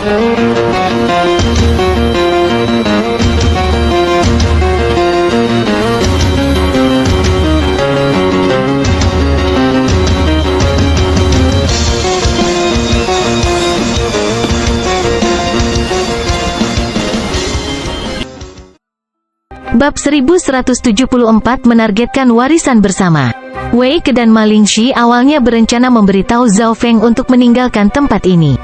Bab 1174 menargetkan warisan bersama. Wei Ke dan Ma Lingxi awalnya berencana memberitahu Zhao Feng untuk meninggalkan tempat ini.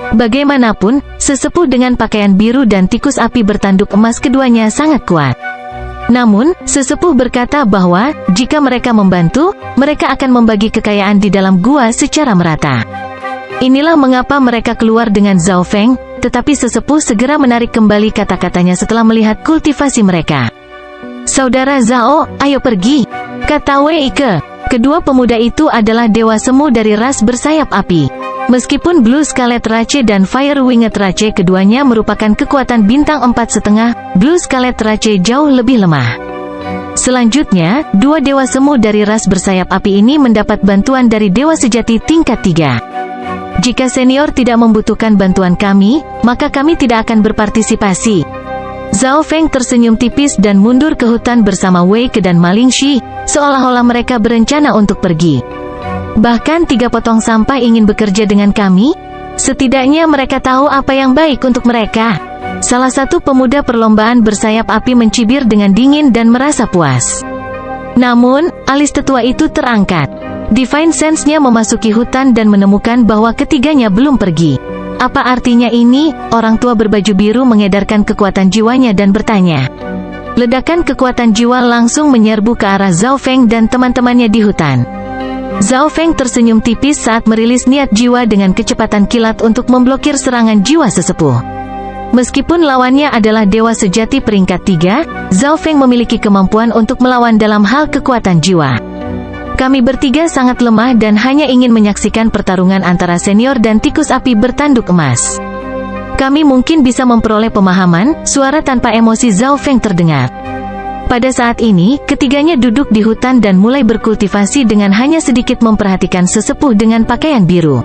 Bagaimanapun, sesepuh dengan pakaian biru dan tikus api bertanduk emas keduanya sangat kuat. Namun, sesepuh berkata bahwa, jika mereka membantu, mereka akan membagi kekayaan di dalam gua secara merata. Inilah mengapa mereka keluar dengan Zhao Feng, tetapi sesepuh segera menarik kembali kata-katanya setelah melihat kultivasi mereka. "Saudara Zhao, ayo pergi," kata Wei Ke. Kedua pemuda itu adalah dewa semu dari ras bersayap api. Meskipun Blue Scarlet Rache dan Fire Winged Rache keduanya merupakan kekuatan bintang 4,5, Blue Scarlet Rache jauh lebih lemah. Selanjutnya, dua dewa semu dari ras bersayap api ini mendapat bantuan dari dewa sejati tingkat 3. "Jika senior tidak membutuhkan bantuan kami, maka kami tidak akan berpartisipasi." Zhao Feng tersenyum tipis dan mundur ke hutan bersama Wei Ke dan Ma Lingxi, seolah-olah mereka berencana untuk pergi. "Bahkan 3 potong sampah ingin bekerja dengan kami? Setidaknya mereka tahu apa yang baik untuk mereka." Salah satu pemuda perlombaan bersayap api mencibir dengan dingin dan merasa puas. Namun, alis tetua itu terangkat. Divine Sense-nya memasuki hutan dan menemukan bahwa ketiganya belum pergi. "Apa artinya ini?" Orang tua berbaju biru mengedarkan kekuatan jiwanya dan bertanya. Ledakan kekuatan jiwa langsung menyerbu ke arah Zhao Feng dan teman-temannya di hutan. Zhao Feng tersenyum tipis saat merilis niat jiwa dengan kecepatan kilat untuk memblokir serangan jiwa sesepuh. Meskipun lawannya adalah dewa sejati peringkat 3, Zhao Feng memiliki kemampuan untuk melawan dalam hal kekuatan jiwa. "Kami bertiga sangat lemah dan hanya ingin menyaksikan pertarungan antara senior dan tikus api bertanduk emas. Kami mungkin bisa memperoleh pemahaman." Suara tanpa emosi Zhao Feng terdengar. Pada saat ini, ketiganya duduk di hutan dan mulai berkultivasi dengan hanya sedikit memperhatikan sesepuh dengan pakaian biru.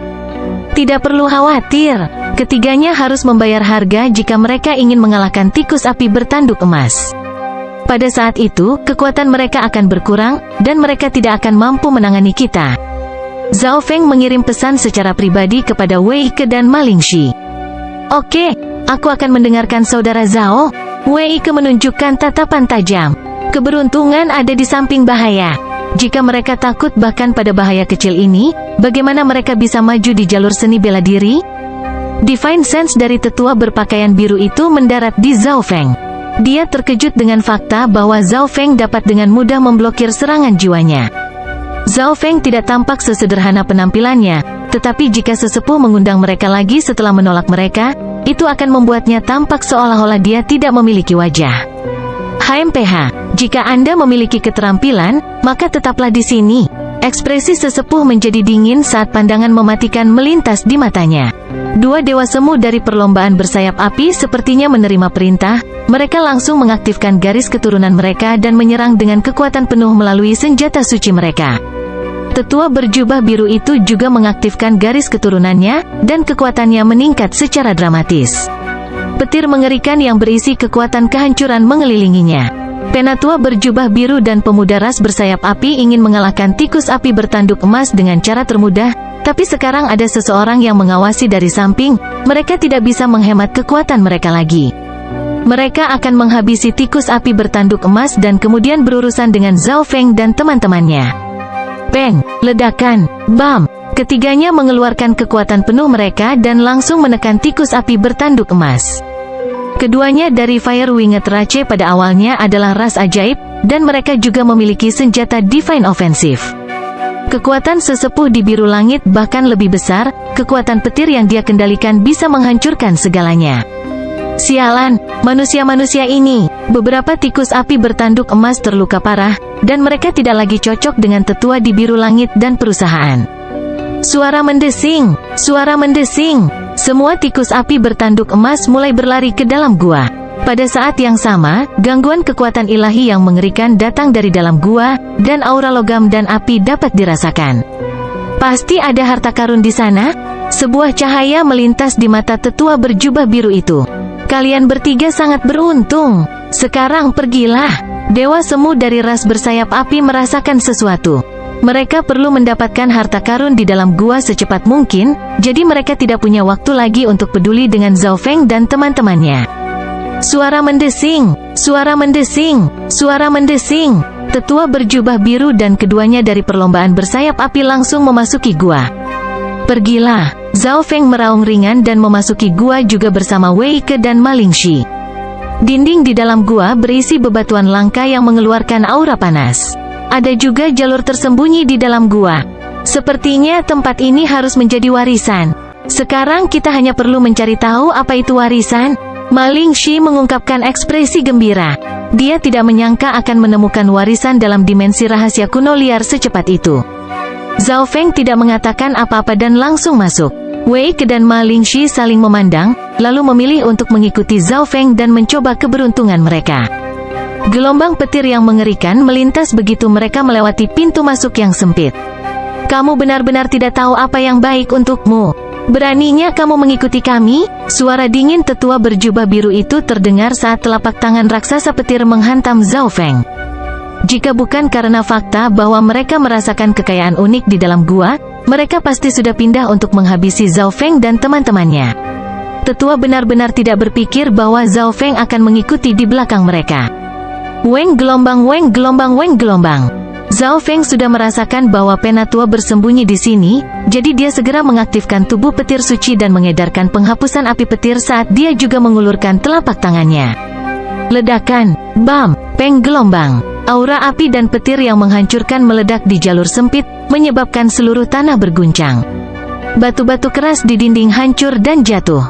Tidak perlu khawatir, ketiganya harus membayar harga jika mereka ingin mengalahkan tikus api bertanduk emas. Pada saat itu, kekuatan mereka akan berkurang, dan mereka tidak akan mampu menangani kita. Zhao Feng mengirim pesan secara pribadi kepada Wei Ke dan Ma Lingxi. "Oke, aku akan mendengarkan saudara Zhao." Wei Ke menunjukkan tatapan tajam. "Keberuntungan ada di samping bahaya. Jika mereka takut bahkan pada bahaya kecil ini, bagaimana mereka bisa maju di jalur seni bela diri?" Divine Sense dari tetua berpakaian biru itu mendarat di Zhao Feng. Dia terkejut dengan fakta bahwa Zhao Feng dapat dengan mudah memblokir serangan jiwanya. Zhao Feng tidak tampak sesederhana penampilannya, tetapi jika sesepuh mengundang mereka lagi setelah menolak mereka, itu akan membuatnya tampak seolah-olah dia tidak memiliki wajah. "HMPH, jika Anda memiliki keterampilan, maka tetaplah di sini." Ekspresi sesepuh menjadi dingin saat pandangan mematikan melintas di matanya. Dua dewa semu dari perlombaan bersayap api sepertinya menerima perintah. Mereka langsung mengaktifkan garis keturunan mereka dan menyerang dengan kekuatan penuh melalui senjata suci mereka. Tetua berjubah biru itu juga mengaktifkan garis keturunannya, dan kekuatannya meningkat secara dramatis. Petir mengerikan yang berisi kekuatan kehancuran mengelilinginya. Penatua berjubah biru dan pemuda ras bersayap api ingin mengalahkan tikus api bertanduk emas dengan cara termudah, tapi sekarang ada seseorang yang mengawasi dari samping. Mereka tidak bisa menghemat kekuatan mereka lagi. Mereka akan menghabisi tikus api bertanduk emas dan kemudian berurusan dengan Zhao Feng dan teman-temannya. Peng, ledakan, bam. Ketiganya mengeluarkan kekuatan penuh mereka dan langsung menekan tikus api bertanduk emas. Keduanya dari Fire Winged Rache pada awalnya adalah ras ajaib, dan mereka juga memiliki senjata Divine Offensive. Kekuatan sesepuh di biru langit bahkan lebih besar. Kekuatan petir yang dia kendalikan bisa menghancurkan segalanya. Sialan, manusia-manusia ini. Beberapa tikus api bertanduk emas terluka parah, dan mereka tidak lagi cocok dengan tetua di biru langit dan perusahaan. Suara mendesing, suara mendesing. Semua tikus api bertanduk emas mulai berlari ke dalam gua. Pada saat yang sama, gangguan kekuatan ilahi yang mengerikan datang dari dalam gua, dan aura logam dan api dapat dirasakan. Pasti ada harta karun di sana? Sebuah cahaya melintas di mata tetua berjubah biru itu. Kalian bertiga sangat beruntung. Sekarang pergilah. Dewa semu dari ras bersayap api merasakan sesuatu. Mereka perlu mendapatkan harta karun di dalam gua secepat mungkin, jadi mereka tidak punya waktu lagi untuk peduli dengan Zhao Feng dan teman-temannya. Suara mendesing, suara mendesing, suara mendesing. Tetua berjubah biru dan keduanya dari perlombaan bersayap api langsung memasuki gua. Pergilah. Zhao Feng meraung ringan dan memasuki gua juga bersama Wei Ke dan Ma Lingxi. Dinding di dalam gua berisi bebatuan langka yang mengeluarkan aura panas. Ada juga jalur tersembunyi di dalam gua. Sepertinya tempat ini harus menjadi warisan. Sekarang kita hanya perlu mencari tahu apa itu warisan. Ma Lingxi mengungkapkan ekspresi gembira. Dia tidak menyangka akan menemukan warisan dalam dimensi rahasia kuno liar secepat itu. Zhao Feng tidak mengatakan apa-apa dan langsung masuk. Wei Ke dan Ma Lingxi saling memandang, lalu memilih untuk mengikuti Zhao Feng dan mencoba keberuntungan mereka. Gelombang petir yang mengerikan melintas begitu mereka melewati pintu masuk yang sempit. Kamu benar-benar tidak tahu apa yang baik untukmu. Beraninya kamu mengikuti kami? Suara dingin tetua berjubah biru itu terdengar saat telapak tangan raksasa petir menghantam Zhao Feng. Jika bukan karena fakta bahwa mereka merasakan kekayaan unik di dalam gua, mereka pasti sudah pindah untuk menghabisi Zhao Feng dan teman-temannya. Tetua benar-benar tidak berpikir bahwa Zhao Feng akan mengikuti di belakang mereka. Weng gelombang, weng gelombang, weng gelombang. Zhao Feng sudah merasakan bahwa Penatua bersembunyi di sini, jadi dia segera mengaktifkan tubuh petir suci dan mengedarkan penghapusan api petir saat dia juga mengulurkan telapak tangannya. Ledakan, bam, peng gelombang. Aura api dan petir yang menghancurkan meledak di jalur sempit, menyebabkan seluruh tanah berguncang. Batu-batu keras di dinding hancur dan jatuh.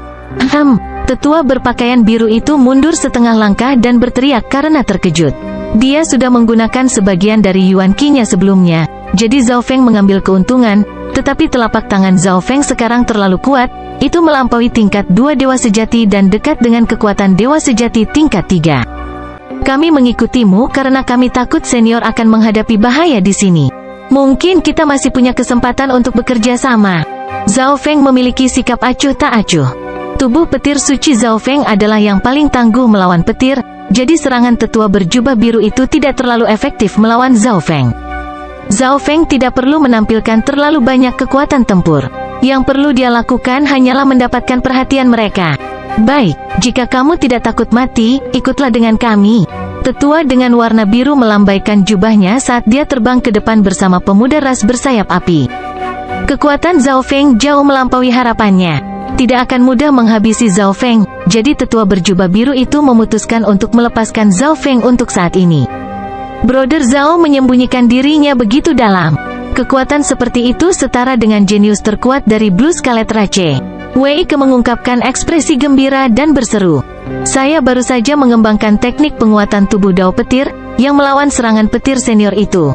Tetua berpakaian biru itu mundur setengah langkah dan berteriak karena terkejut. Dia sudah menggunakan sebagian dari Yuan Qi-nya sebelumnya, jadi Zhao Feng mengambil keuntungan, tetapi telapak tangan Zhao Feng sekarang terlalu kuat, itu melampaui tingkat 2 dewa sejati dan dekat dengan kekuatan dewa sejati tingkat 3. Kami mengikutimu karena kami takut senior akan menghadapi bahaya di sini. Mungkin kita masih punya kesempatan untuk bekerja sama. Zhao Feng memiliki sikap acuh tak acuh. Tubuh petir suci Zhao Feng adalah yang paling tangguh melawan petir, jadi serangan tetua berjubah biru itu tidak terlalu efektif melawan Zhao Feng. Zhao Feng tidak perlu menampilkan terlalu banyak kekuatan tempur. Yang perlu dia lakukan hanyalah mendapatkan perhatian mereka. Baik, jika kamu tidak takut mati, ikutlah dengan kami. Tetua dengan warna biru melambaikan jubahnya saat dia terbang ke depan bersama pemuda ras bersayap api. Kekuatan Zhao Feng jauh melampaui harapannya. Tidak akan mudah menghabisi Zhao Feng, jadi tetua berjubah biru itu memutuskan untuk melepaskan Zhao Feng untuk saat ini. Brother Zhao menyembunyikan dirinya begitu dalam. Kekuatan seperti itu setara dengan jenius terkuat dari Blue Scarlet Rache. Wei Ke mengungkapkan ekspresi gembira dan berseru. Saya baru saja mengembangkan teknik penguatan tubuh Dao Petir, yang melawan serangan petir senior itu.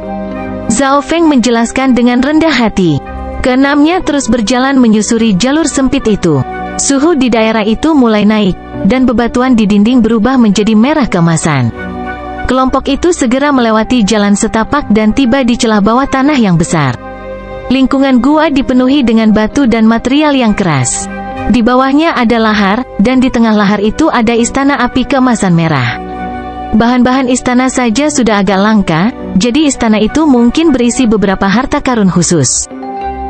Zhao Feng menjelaskan dengan rendah hati. Keenamnya terus berjalan menyusuri jalur sempit itu. Suhu di daerah itu mulai naik, dan bebatuan di dinding berubah menjadi merah keemasan. Kelompok itu segera melewati jalan setapak dan tiba di celah bawah tanah yang besar. Lingkungan gua dipenuhi dengan batu dan material yang keras. Di bawahnya ada lahar, dan di tengah lahar itu ada istana api keemasan merah. Bahan-bahan istana saja sudah agak langka, jadi istana itu mungkin berisi beberapa harta karun khusus.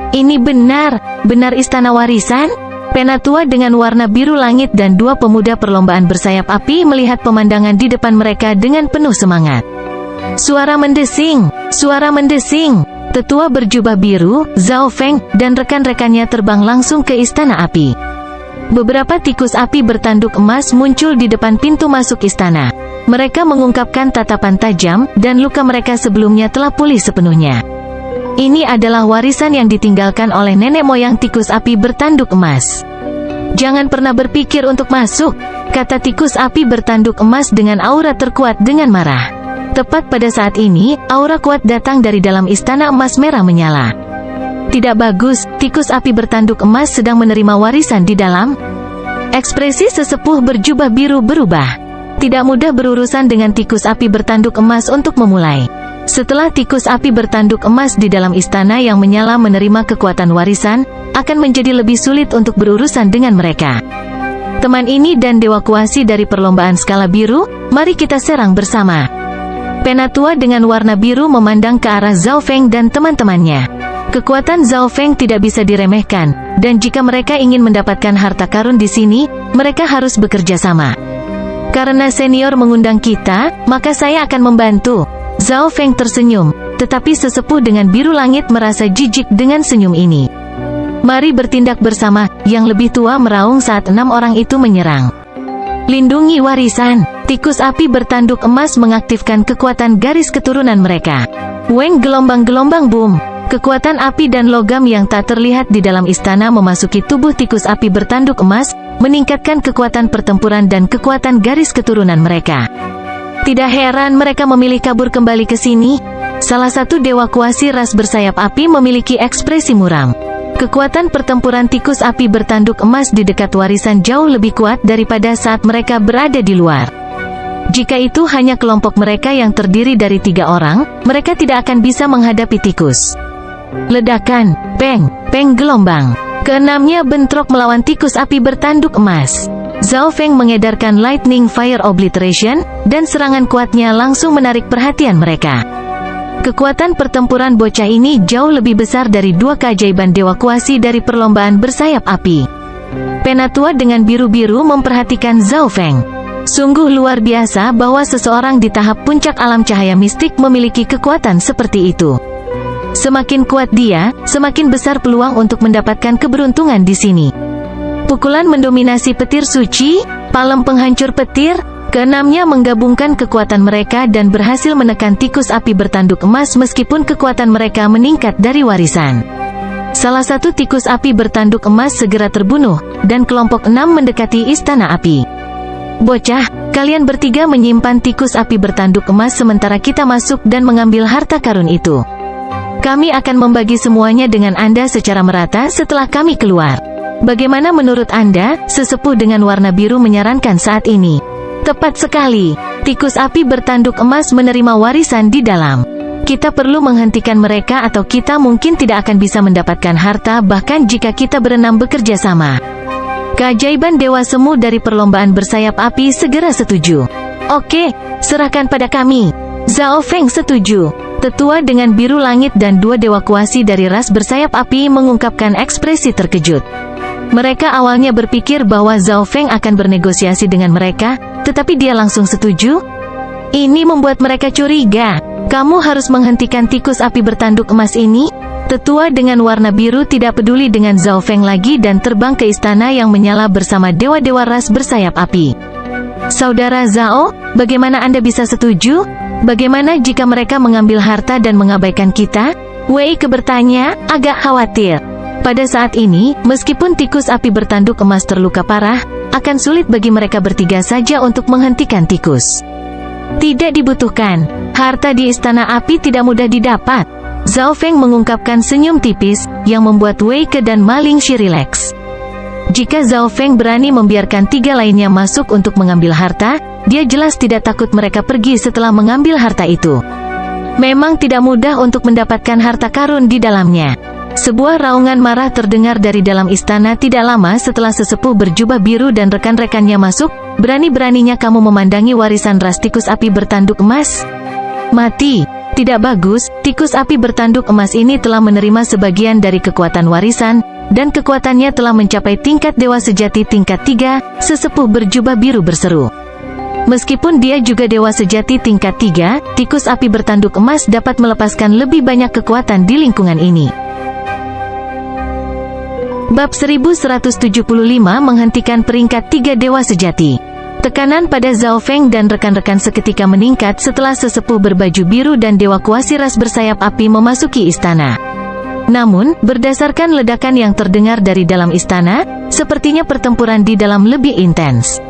Ini benar istana warisan? Penatua dengan warna biru langit dan dua pemuda perlombaan bersayap api melihat pemandangan di depan mereka dengan penuh semangat. Suara mendesing, suara mendesing. Tetua berjubah biru, Zhao Feng, dan rekan-rekannya terbang langsung ke istana api. Beberapa tikus api bertanduk emas muncul di depan pintu masuk istana. Mereka mengungkapkan tatapan tajam, dan luka mereka sebelumnya telah pulih sepenuhnya. Ini adalah warisan yang ditinggalkan oleh nenek moyang tikus api bertanduk emas. Jangan pernah berpikir untuk masuk, kata tikus api bertanduk emas dengan aura terkuat dengan marah. Tepat pada saat ini, aura kuat datang dari dalam istana emas merah menyala. Tidak bagus, tikus api bertanduk emas sedang menerima warisan di dalam. Ekspresi sesepuh berjubah biru berubah. Tidak mudah berurusan dengan tikus api bertanduk emas untuk memulai. Setelah tikus api bertanduk emas di dalam istana yang menyala menerima kekuatan warisan, akan menjadi lebih sulit untuk berurusan dengan mereka. Teman ini dan Dewa Kuasi dari perlombaan skala biru, mari kita serang bersama. Penatua dengan warna biru memandang ke arah Zhao Feng dan teman-temannya. Kekuatan Zhao Feng tidak bisa diremehkan, dan jika mereka ingin mendapatkan harta karun di sini, mereka harus bekerja sama. Karena senior mengundang kita, maka saya akan membantu. Zhao Feng tersenyum, tetapi sesepuh dengan biru langit merasa jijik dengan senyum ini. Mari bertindak bersama, yang lebih tua meraung saat 6 orang itu menyerang. Lindungi warisan. Tikus api bertanduk emas mengaktifkan kekuatan garis keturunan mereka. Weng gelombang-gelombang boom. Kekuatan api dan logam yang tak terlihat di dalam istana memasuki tubuh tikus api bertanduk emas, meningkatkan kekuatan pertempuran dan kekuatan garis keturunan mereka. Tidak heran mereka memilih kabur kembali ke sini. Salah satu dewa kuasi ras bersayap api memiliki ekspresi muram. Kekuatan pertempuran tikus api bertanduk emas di dekat warisan jauh lebih kuat daripada saat mereka berada di luar. Jika itu hanya kelompok mereka yang terdiri dari 3 orang, mereka tidak akan bisa menghadapi tikus. Ledakan, peng, peng gelombang. Keenamnya bentrok melawan tikus api bertanduk emas. Zhao Feng mengedarkan Lightning Fire Obliteration, dan serangan kuatnya langsung menarik perhatian mereka. Kekuatan pertempuran bocah ini jauh lebih besar dari 2 keajaiban dewa kuasi dari perlombaan bersayap api. Penatua dengan biru-biru memperhatikan Zhao Feng. Sungguh luar biasa bahwa seseorang di tahap puncak alam cahaya mistik memiliki kekuatan seperti itu. Semakin kuat dia, semakin besar peluang untuk mendapatkan keberuntungan di sini. Pukulan mendominasi petir suci, palem penghancur petir, keenamnya menggabungkan kekuatan mereka dan berhasil menekan tikus api bertanduk emas meskipun kekuatan mereka meningkat dari warisan. Salah satu tikus api bertanduk emas segera terbunuh, dan kelompok 6 mendekati istana api. Bocah, kalian bertiga menyimpan tikus api bertanduk emas sementara kita masuk dan mengambil harta karun itu. Kami akan membagi semuanya dengan Anda secara merata setelah kami keluar. Bagaimana menurut Anda? Sesepuh dengan warna biru menyarankan saat ini. Tepat sekali. Tikus api bertanduk emas menerima warisan di dalam. Kita perlu menghentikan mereka atau kita mungkin tidak akan bisa mendapatkan harta bahkan jika kita berenam bekerja sama. Keajaiban Dewa Semu dari perlombaan bersayap api segera setuju. Oke, serahkan pada kami. Zhao Feng setuju. Tetua dengan biru langit dan 2 dewa kuasi dari ras bersayap api mengungkapkan ekspresi terkejut. Mereka awalnya berpikir bahwa Zhao Feng akan bernegosiasi dengan mereka, tetapi dia langsung setuju. Ini membuat mereka curiga. Kamu harus menghentikan tikus api bertanduk emas ini. Tetua dengan warna biru tidak peduli dengan Zhao Feng lagi dan terbang ke istana yang menyala bersama dewa-dewa ras bersayap api. Saudara Zhao, bagaimana Anda bisa setuju? Bagaimana jika mereka mengambil harta dan mengabaikan kita? Wei Ke bertanya, agak khawatir. Pada saat ini, meskipun tikus api bertanduk emas terluka parah, akan sulit bagi mereka bertiga saja untuk menghentikan tikus. Tidak dibutuhkan. Harta di istana api tidak mudah didapat. Zhao Feng mengungkapkan senyum tipis, yang membuat Wei Ke dan Ma Lingxi rileks. Jika Zhao Feng berani membiarkan 3 lainnya masuk untuk mengambil harta, dia jelas tidak takut mereka pergi setelah mengambil harta itu. Memang tidak mudah untuk mendapatkan harta karun di dalamnya. Sebuah raungan marah terdengar dari dalam istana tidak lama setelah sesepuh berjubah biru dan rekan-rekannya masuk. Berani-beraninya kamu memandangi warisan ras tikus api bertanduk emas? Mati. Tidak bagus, tikus api bertanduk emas ini telah menerima sebagian dari kekuatan warisan, dan kekuatannya telah mencapai tingkat dewa sejati tingkat 3, sesepuh berjubah biru berseru. Meskipun dia juga dewa sejati tingkat 3, tikus api bertanduk emas dapat melepaskan lebih banyak kekuatan di lingkungan ini. Bab 1175 menghentikan peringkat 3 dewa sejati. Tekanan pada Zhao Feng dan rekan-rekan seketika meningkat setelah sesepuh berbaju biru dan dewa kuasi ras bersayap api memasuki istana. Namun, berdasarkan ledakan yang terdengar dari dalam istana, sepertinya pertempuran di dalam lebih intens.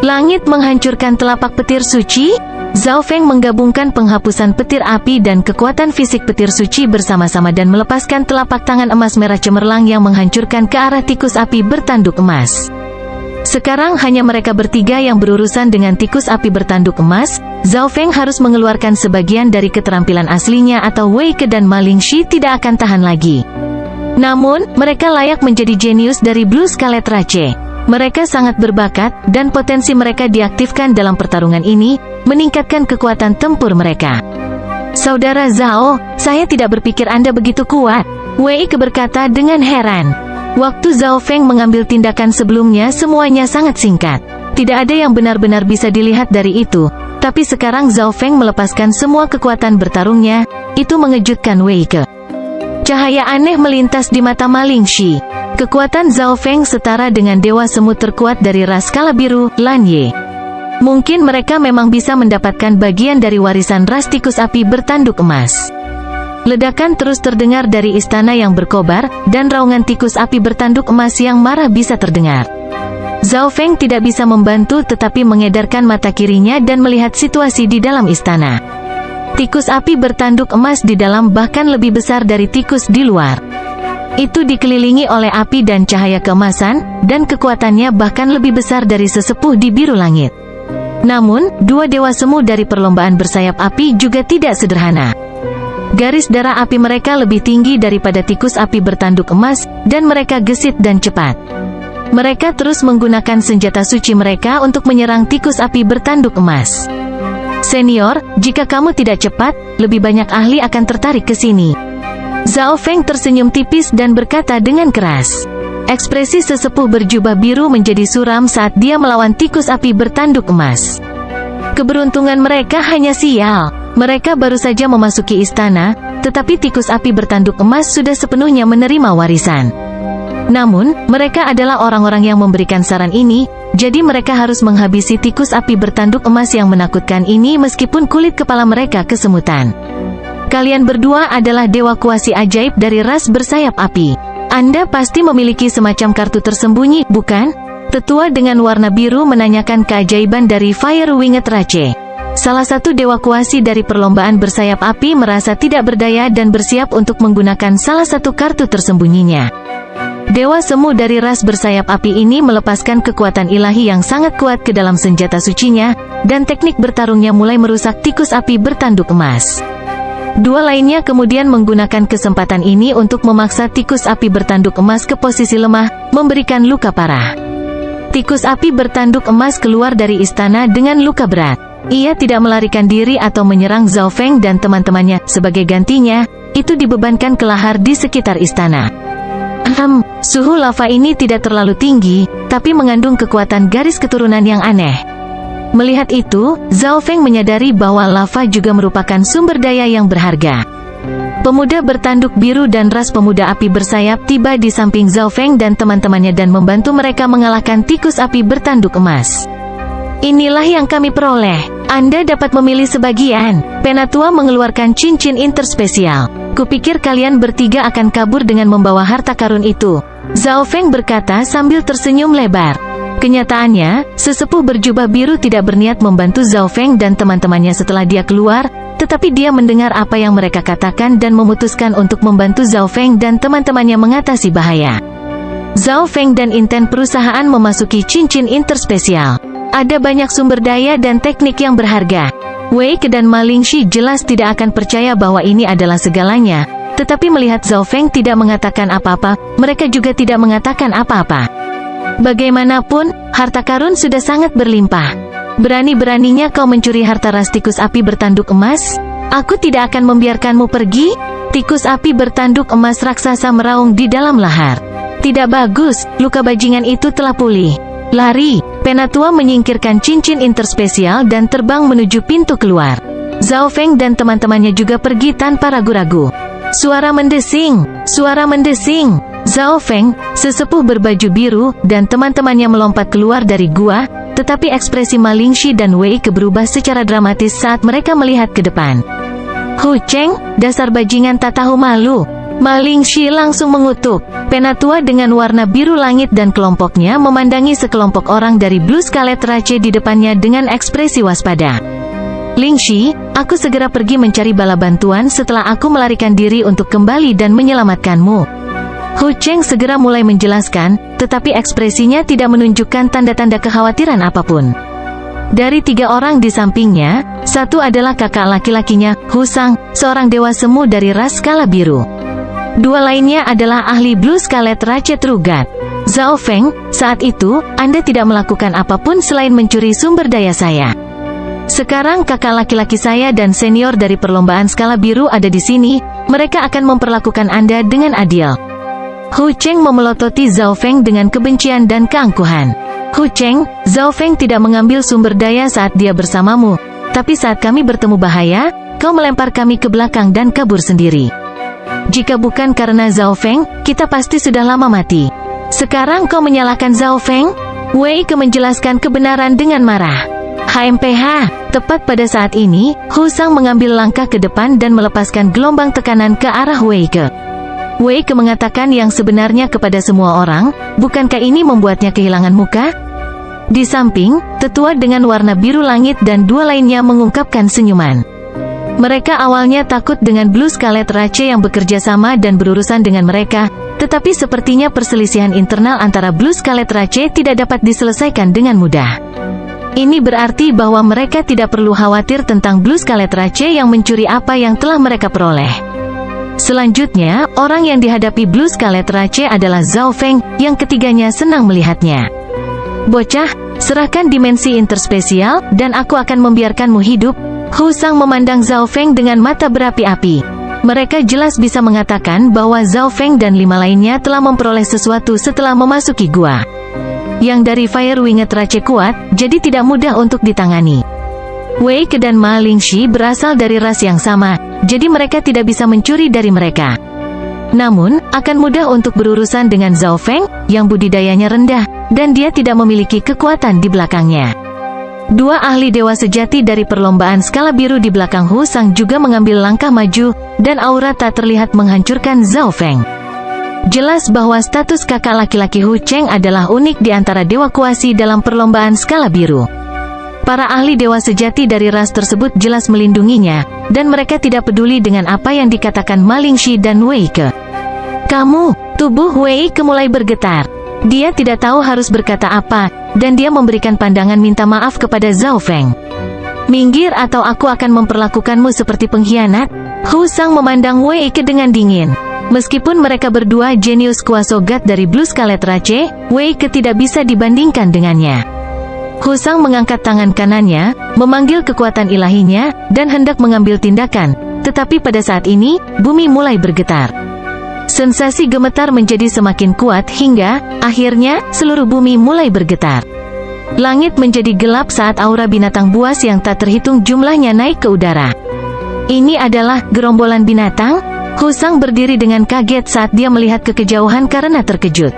Langit menghancurkan telapak petir suci. Zhao Feng menggabungkan penghapusan petir api dan kekuatan fisik petir suci bersama-sama dan melepaskan telapak tangan emas merah cemerlang yang menghancurkan ke arah tikus api bertanduk emas. Sekarang hanya mereka bertiga yang berurusan dengan tikus api bertanduk emas. Zhao Feng harus mengeluarkan sebagian dari keterampilan aslinya atau Wei Ke dan Ma Lingxi tidak akan tahan lagi. Namun, mereka layak menjadi jenius dari Blue Scarlet Rache. Mereka sangat berbakat, dan potensi mereka diaktifkan dalam pertarungan ini, meningkatkan kekuatan tempur mereka. Saudara Zhao, saya tidak berpikir Anda begitu kuat. Wei Ke berkata dengan heran. Waktu Zhao Feng mengambil tindakan sebelumnya semuanya sangat singkat. Tidak ada yang benar-benar bisa dilihat dari itu. Tapi sekarang Zhao Feng melepaskan semua kekuatan bertarungnya, itu mengejutkan Wei Ke. Cahaya aneh melintas di mata Ma Lingxi. Kekuatan Zhao Feng setara dengan dewa semut terkuat dari ras skala biru, Lan Ye. Mungkin mereka memang bisa mendapatkan bagian dari warisan ras tikus api bertanduk emas. Ledakan terus terdengar dari istana yang berkobar, dan raungan tikus api bertanduk emas yang marah bisa terdengar. Zhao Feng tidak bisa membantu tetapi mengedarkan mata kirinya dan melihat situasi di dalam istana. Tikus api bertanduk emas di dalam bahkan lebih besar dari tikus di luar. Itu dikelilingi oleh api dan cahaya keemasan, dan kekuatannya bahkan lebih besar dari sesepuh di biru langit. Namun, dua dewa semu dari perlombaan bersayap api juga tidak sederhana. Garis darah api mereka lebih tinggi daripada tikus api bertanduk emas, dan mereka gesit dan cepat. Mereka terus menggunakan senjata suci mereka untuk menyerang tikus api bertanduk emas. Senior, jika kamu tidak cepat, lebih banyak ahli akan tertarik ke sini. Zhao Feng tersenyum tipis dan berkata dengan keras. Ekspresi sesepuh berjubah biru menjadi suram saat dia melawan tikus api bertanduk emas. Keberuntungan mereka hanya sial. Mereka baru saja memasuki istana, tetapi tikus api bertanduk emas sudah sepenuhnya menerima warisan. Namun, mereka adalah orang-orang yang memberikan saran ini, jadi mereka harus menghabisi tikus api bertanduk emas yang menakutkan ini meskipun kulit kepala mereka kesemutan. Kalian berdua adalah dewa kuasi ajaib dari ras bersayap api. Anda pasti memiliki semacam kartu tersembunyi, bukan? Tetua dengan warna biru menanyakan keajaiban dari Fire Winged Rache. Salah satu dewa kuasi dari perlombaan bersayap api merasa tidak berdaya dan bersiap untuk menggunakan salah satu kartu tersembunyinya. Dewa semu dari ras bersayap api ini melepaskan kekuatan ilahi yang sangat kuat ke dalam senjata sucinya, dan teknik bertarungnya mulai merusak tikus api bertanduk emas. Dua lainnya kemudian menggunakan kesempatan ini untuk memaksa tikus api bertanduk emas ke posisi lemah, memberikan luka parah. Tikus api bertanduk emas keluar dari istana dengan luka berat. Ia tidak melarikan diri atau menyerang Zhao Feng dan teman-temannya, sebagai gantinya, itu dibebankan ke lahar di sekitar istana. Suhu lava ini tidak terlalu tinggi, tapi mengandung kekuatan garis keturunan yang aneh. Melihat itu, Zhao Feng menyadari bahwa lava juga merupakan sumber daya yang berharga. Pemuda bertanduk biru dan ras pemuda api bersayap tiba di samping Zhao Feng dan teman-temannya dan membantu mereka mengalahkan tikus api bertanduk emas. Inilah yang kami peroleh. Anda dapat memilih sebagian. Penatua mengeluarkan cincin interspesial. Kupikir kalian bertiga akan kabur dengan membawa harta karun itu. Zhao Feng berkata sambil tersenyum lebar. Kenyataannya, sesepuh berjubah biru tidak berniat membantu Zhao Feng dan teman-temannya setelah dia keluar, tetapi dia mendengar apa yang mereka katakan dan memutuskan untuk membantu Zhao Feng dan teman-temannya mengatasi bahaya. Zhao Feng dan Inten perusahaan memasuki cincin interspesial. Ada banyak sumber daya dan teknik yang berharga. Wei Ke dan Ma Lingxi jelas tidak akan percaya bahwa ini adalah segalanya, tetapi melihat Zhao Feng tidak mengatakan apa-apa, mereka juga tidak mengatakan apa-apa. Bagaimanapun, harta karun sudah sangat berlimpah. Berani-beraninya kau mencuri harta ras tikus api bertanduk emas? Aku tidak akan membiarkanmu pergi. Tikus api bertanduk emas raksasa meraung di dalam lahar. Tidak bagus, luka bajingan itu telah pulih. Lari. Penatua menyingkirkan cincin interspesial dan terbang menuju pintu keluar. Zhao Feng dan teman-temannya juga pergi tanpa ragu-ragu. Suara mendesing, suara mendesing. Zhao Feng, sesepuh berbaju biru, dan teman-temannya melompat keluar dari gua, tetapi ekspresi Ma Lingxi dan Wei Ke berubah secara dramatis saat mereka melihat ke depan. Hu Cheng, dasar bajingan tak tahu malu. Ma Lingxi langsung mengutuk. Penatua dengan warna biru langit dan kelompoknya memandangi sekelompok orang dari Blue Scarlet Rache di depannya dengan ekspresi waspada. Lingxi, aku segera pergi mencari bala bantuan setelah aku melarikan diri untuk kembali dan menyelamatkanmu. Hu Cheng segera mulai menjelaskan, tetapi ekspresinya tidak menunjukkan tanda-tanda kekhawatiran apapun. Dari 3 orang di sampingnya, satu adalah kakak laki-lakinya, Hu Sang, seorang dewa semu dari ras skala biru. Dua lainnya adalah ahli Blue Scarlet Rache True God. Zhao Feng, saat itu, Anda tidak melakukan apapun selain mencuri sumber daya saya. Sekarang kakak laki-laki saya dan senior dari perlombaan skala biru ada di sini, mereka akan memperlakukan Anda dengan adil. Hu Cheng memelototi Zhao Feng dengan kebencian dan keangkuhan. Hu Cheng, Zhao Feng tidak mengambil sumber daya saat dia bersamamu, tapi saat kami bertemu bahaya, kau melempar kami ke belakang dan kabur sendiri. Jika bukan karena Zhao Feng, kita pasti sudah lama mati. Sekarang kau menyalahkan Zhao Feng? Wei Ke menjelaskan kebenaran dengan marah. HMPH, tepat pada saat ini, Hu Sang mengambil langkah ke depan dan melepaskan gelombang tekanan ke arah Wei Ke. Wei Ke mengatakan yang sebenarnya kepada semua orang, bukankah ini membuatnya kehilangan muka? Di samping, tetua dengan warna biru langit dan dua lainnya mengungkapkan senyuman. Mereka awalnya takut dengan Blue Scarlet Rache yang bekerja sama dan berurusan dengan mereka, tetapi sepertinya perselisihan internal antara Blue Scarlet Rache tidak dapat diselesaikan dengan mudah. Ini berarti bahwa mereka tidak perlu khawatir tentang Blue Scarlet Rache yang mencuri apa yang telah mereka peroleh. Selanjutnya, orang yang dihadapi Blue Scarlet Rache adalah Zhao Feng, yang ketiganya senang melihatnya. Bocah, serahkan dimensi interspesial, dan aku akan membiarkanmu hidup. Hu Sang memandang Zhao Feng dengan mata berapi-api. Mereka jelas bisa mengatakan bahwa Zhao Feng dan 5 lainnya telah memperoleh sesuatu setelah memasuki gua. Yang dari Fire Winged Rache kuat, jadi tidak mudah untuk ditangani. Wei Ke dan Ma Lingxi berasal dari ras yang sama, jadi mereka tidak bisa mencuri dari mereka. Namun, akan mudah untuk berurusan dengan Zhao Feng, yang budidayanya rendah, dan dia tidak memiliki kekuatan di belakangnya. Dua ahli dewa sejati dari perlombaan skala biru di belakang Hu Sang juga mengambil langkah maju, dan aura tak terlihat menghancurkan Zhao Feng. Jelas bahwa status kakak laki-laki Hu Cheng adalah unik di antara dewa kuasi dalam perlombaan skala biru. Para ahli dewa sejati dari ras tersebut jelas melindunginya, dan mereka tidak peduli dengan apa yang dikatakan Ma Lingxi dan Wei Ke. Kamu, tubuh Wei Ke mulai bergetar. Dia tidak tahu harus berkata apa, dan dia memberikan pandangan minta maaf kepada Zhao Feng. Minggir atau aku akan memperlakukanmu seperti pengkhianat. Hu Sang memandang Wei Ke dengan dingin. Meskipun mereka berdua jenius kuasa God dari Blue Scarlet Rache, Wei Ke tidak bisa dibandingkan dengannya. Hu Sang mengangkat tangan kanannya, memanggil kekuatan ilahinya, dan hendak mengambil tindakan, tetapi pada saat ini, bumi mulai bergetar. Sensasi gemetar menjadi semakin kuat hingga, akhirnya, seluruh bumi mulai bergetar. Langit menjadi gelap saat aura binatang buas yang tak terhitung jumlahnya naik ke udara. Ini adalah gerombolan binatang? Hu Sang berdiri dengan kaget saat dia melihat ke kejauhan karena terkejut.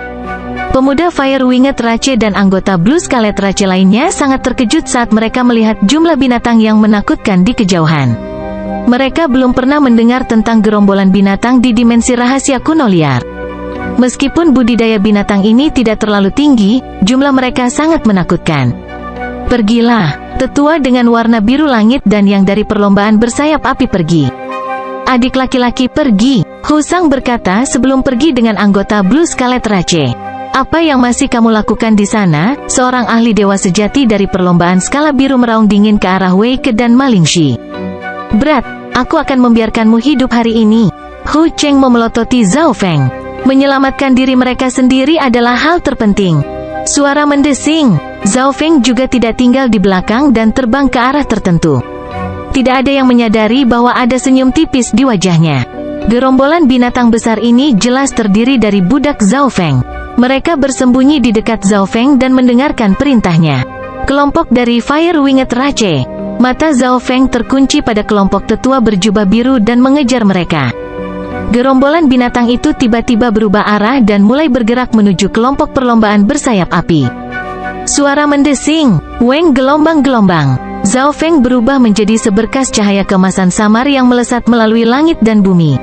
Pemuda Fire Winged Rache dan anggota Blue Scarlet Rache lainnya sangat terkejut saat mereka melihat jumlah binatang yang menakutkan di kejauhan. Mereka belum pernah mendengar tentang gerombolan binatang di dimensi rahasia kuno liar. Meskipun budidaya binatang ini tidak terlalu tinggi, jumlah mereka sangat menakutkan. Pergilah, tetua dengan warna biru langit dan yang dari perlombaan bersayap api pergi. Adik laki-laki pergi, Hu Sang berkata sebelum pergi dengan anggota Blue Scarlet Rache. Apa yang masih kamu lakukan di sana? Seorang ahli dewa sejati dari perlombaan skala biru meraung dingin ke arah Wei Ke dan Ma Lingxi. Berat, aku akan membiarkanmu hidup hari ini. Hu Cheng memelototi Zhao Feng. Menyelamatkan diri mereka sendiri adalah hal terpenting. Suara mendesing. Zhao Feng juga tidak tinggal di belakang dan terbang ke arah tertentu. Tidak ada yang menyadari bahwa ada senyum tipis di wajahnya. Gerombolan binatang besar ini jelas terdiri dari budak Zhao Feng. Mereka bersembunyi di dekat Zhao Feng dan mendengarkan perintahnya. Kelompok dari Fire Winged Rache. Mata Zhao Feng terkunci pada kelompok tetua berjubah biru dan mengejar mereka. Gerombolan binatang itu tiba-tiba berubah arah dan mulai bergerak menuju kelompok perlombaan bersayap api. Suara mendesing, weng gelombang-gelombang. Zhao Feng berubah menjadi seberkas cahaya kemasan samar yang melesat melalui langit dan bumi.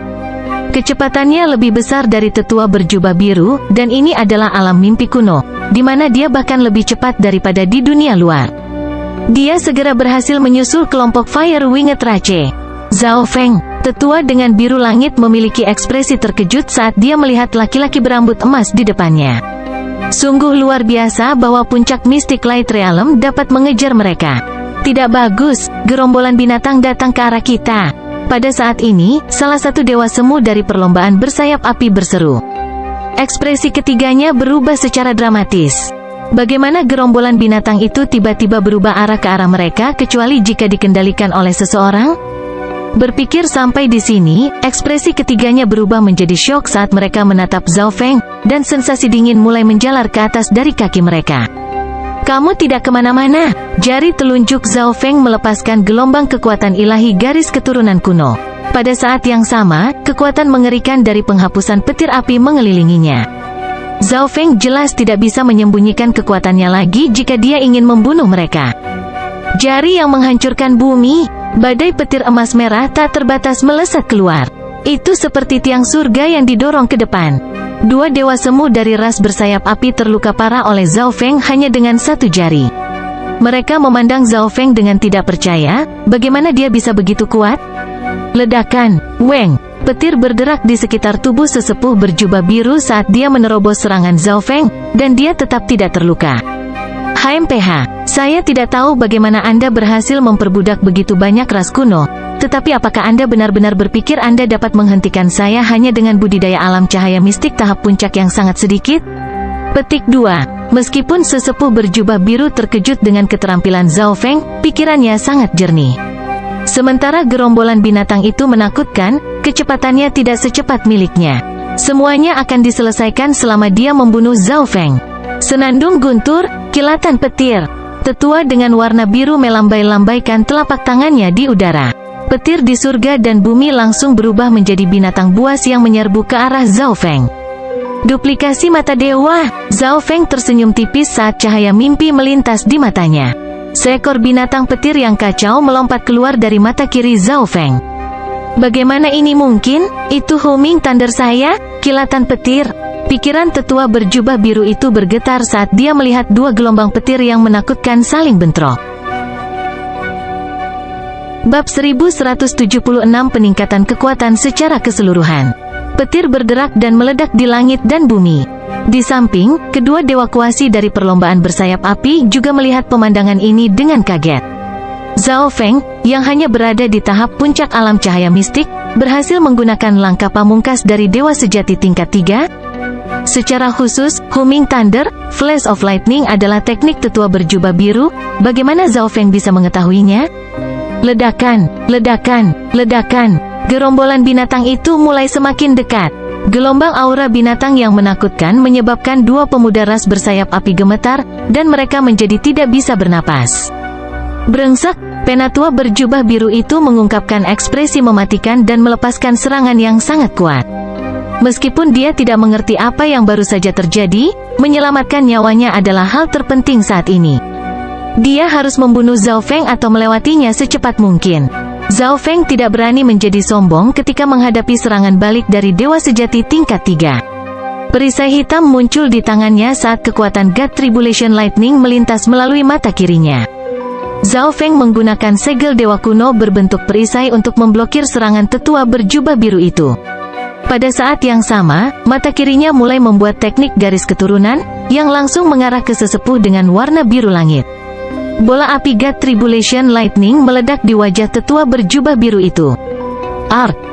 Kecepatannya lebih besar dari tetua berjubah biru, dan ini adalah alam mimpi kuno, di mana dia bahkan lebih cepat daripada di dunia luar. Dia segera berhasil menyusul kelompok Fire Winged Rache. Zhao Feng, tetua dengan biru langit memiliki ekspresi terkejut saat dia melihat laki-laki berambut emas di depannya. Sungguh luar biasa bahwa puncak Mystic Light Realm dapat mengejar mereka. Tidak bagus, gerombolan binatang datang ke arah kita. Pada saat ini, salah satu dewa semu dari perlombaan bersayap api berseru. Ekspresi ketiganya berubah secara dramatis. Bagaimana gerombolan binatang itu tiba-tiba berubah arah ke arah mereka kecuali jika dikendalikan oleh seseorang? Berpikir sampai di sini, ekspresi ketiganya berubah menjadi syok saat mereka menatap Zhao Feng, dan sensasi dingin mulai menjalar ke atas dari kaki mereka. Kamu tidak kemana-mana. Jari telunjuk Zhao Feng melepaskan gelombang kekuatan ilahi garis keturunan kuno. Pada saat yang sama, kekuatan mengerikan dari penghapusan petir api mengelilinginya. Zhao Feng jelas tidak bisa menyembunyikan kekuatannya lagi jika dia ingin membunuh mereka. Jari yang menghancurkan bumi, badai petir emas merah tak terbatas melesat keluar. Itu seperti tiang surga yang didorong ke depan. Dua dewa semu dari ras bersayap api terluka parah oleh Zhao Feng hanya dengan satu jari. Mereka memandang Zhao Feng dengan tidak percaya, bagaimana dia bisa begitu kuat? Ledakan, Weng! Petir berderak di sekitar tubuh sesepuh berjubah biru saat dia menerobos serangan Zhao Feng, dan dia tetap tidak terluka. HMPH, saya tidak tahu bagaimana Anda berhasil memperbudak begitu banyak ras kuno, tetapi apakah Anda benar-benar berpikir Anda dapat menghentikan saya hanya dengan budidaya alam cahaya mistik tahap puncak yang sangat sedikit? Petik 2. Meskipun sesepuh berjubah biru terkejut dengan keterampilan Zhao Feng, pikirannya sangat jernih. Sementara gerombolan binatang itu menakutkan, kecepatannya tidak secepat miliknya. Semuanya akan diselesaikan selama dia membunuh Zhao Feng. Senandung guntur, kilatan petir. Tetua dengan warna biru melambai-lambaikan telapak tangannya di udara. Petir di surga dan bumi langsung berubah menjadi binatang buas yang menyerbu ke arah Zhao Feng. Duplikasi mata dewa. Zhao Feng tersenyum tipis saat cahaya mimpi melintas di matanya. Seekor binatang petir yang kacau melompat keluar dari mata kiri Zhao Feng. Bagaimana ini mungkin? Itu homing thunder saya? Kilatan petir. Pikiran tetua berjubah biru itu bergetar saat dia melihat dua gelombang petir yang menakutkan saling bentrok. Bab 1176 Peningkatan kekuatan secara keseluruhan. Petir berderak dan meledak di langit dan bumi. Di samping, kedua dewa kuasi dari perlombaan bersayap api juga melihat pemandangan ini dengan kaget. Zhao Feng, yang hanya berada di tahap puncak alam cahaya mistik, berhasil menggunakan langkah pamungkas dari dewa sejati tingkat 3. Secara khusus, Homing Thunder, Flash of Lightning adalah teknik tetua berjubah biru. Bagaimana Zhao Feng bisa mengetahuinya? Ledakan, ledakan, ledakan. Gerombolan binatang itu mulai semakin dekat. Gelombang aura binatang yang menakutkan menyebabkan dua pemuda ras bersayap api gemetar, dan mereka menjadi tidak bisa bernapas. Brengsek, penatua berjubah biru itu mengungkapkan ekspresi mematikan dan melepaskan serangan yang sangat kuat. Meskipun dia tidak mengerti apa yang baru saja terjadi, menyelamatkan nyawanya adalah hal terpenting saat ini. Dia harus membunuh Zhao Feng atau melewatinya secepat mungkin. Zhao Feng tidak berani menjadi sombong ketika menghadapi serangan balik dari dewa sejati tingkat 3. Perisai hitam muncul di tangannya saat kekuatan God Tribulation Lightning melintas melalui mata kirinya. Zhao Feng menggunakan segel dewa kuno berbentuk perisai untuk memblokir serangan tetua berjubah biru itu. Pada saat yang sama, mata kirinya mulai membuat teknik garis keturunan, yang langsung mengarah ke sesepuh dengan warna biru langit. Bola api God Tribulation Lightning meledak di wajah tetua berjubah biru itu.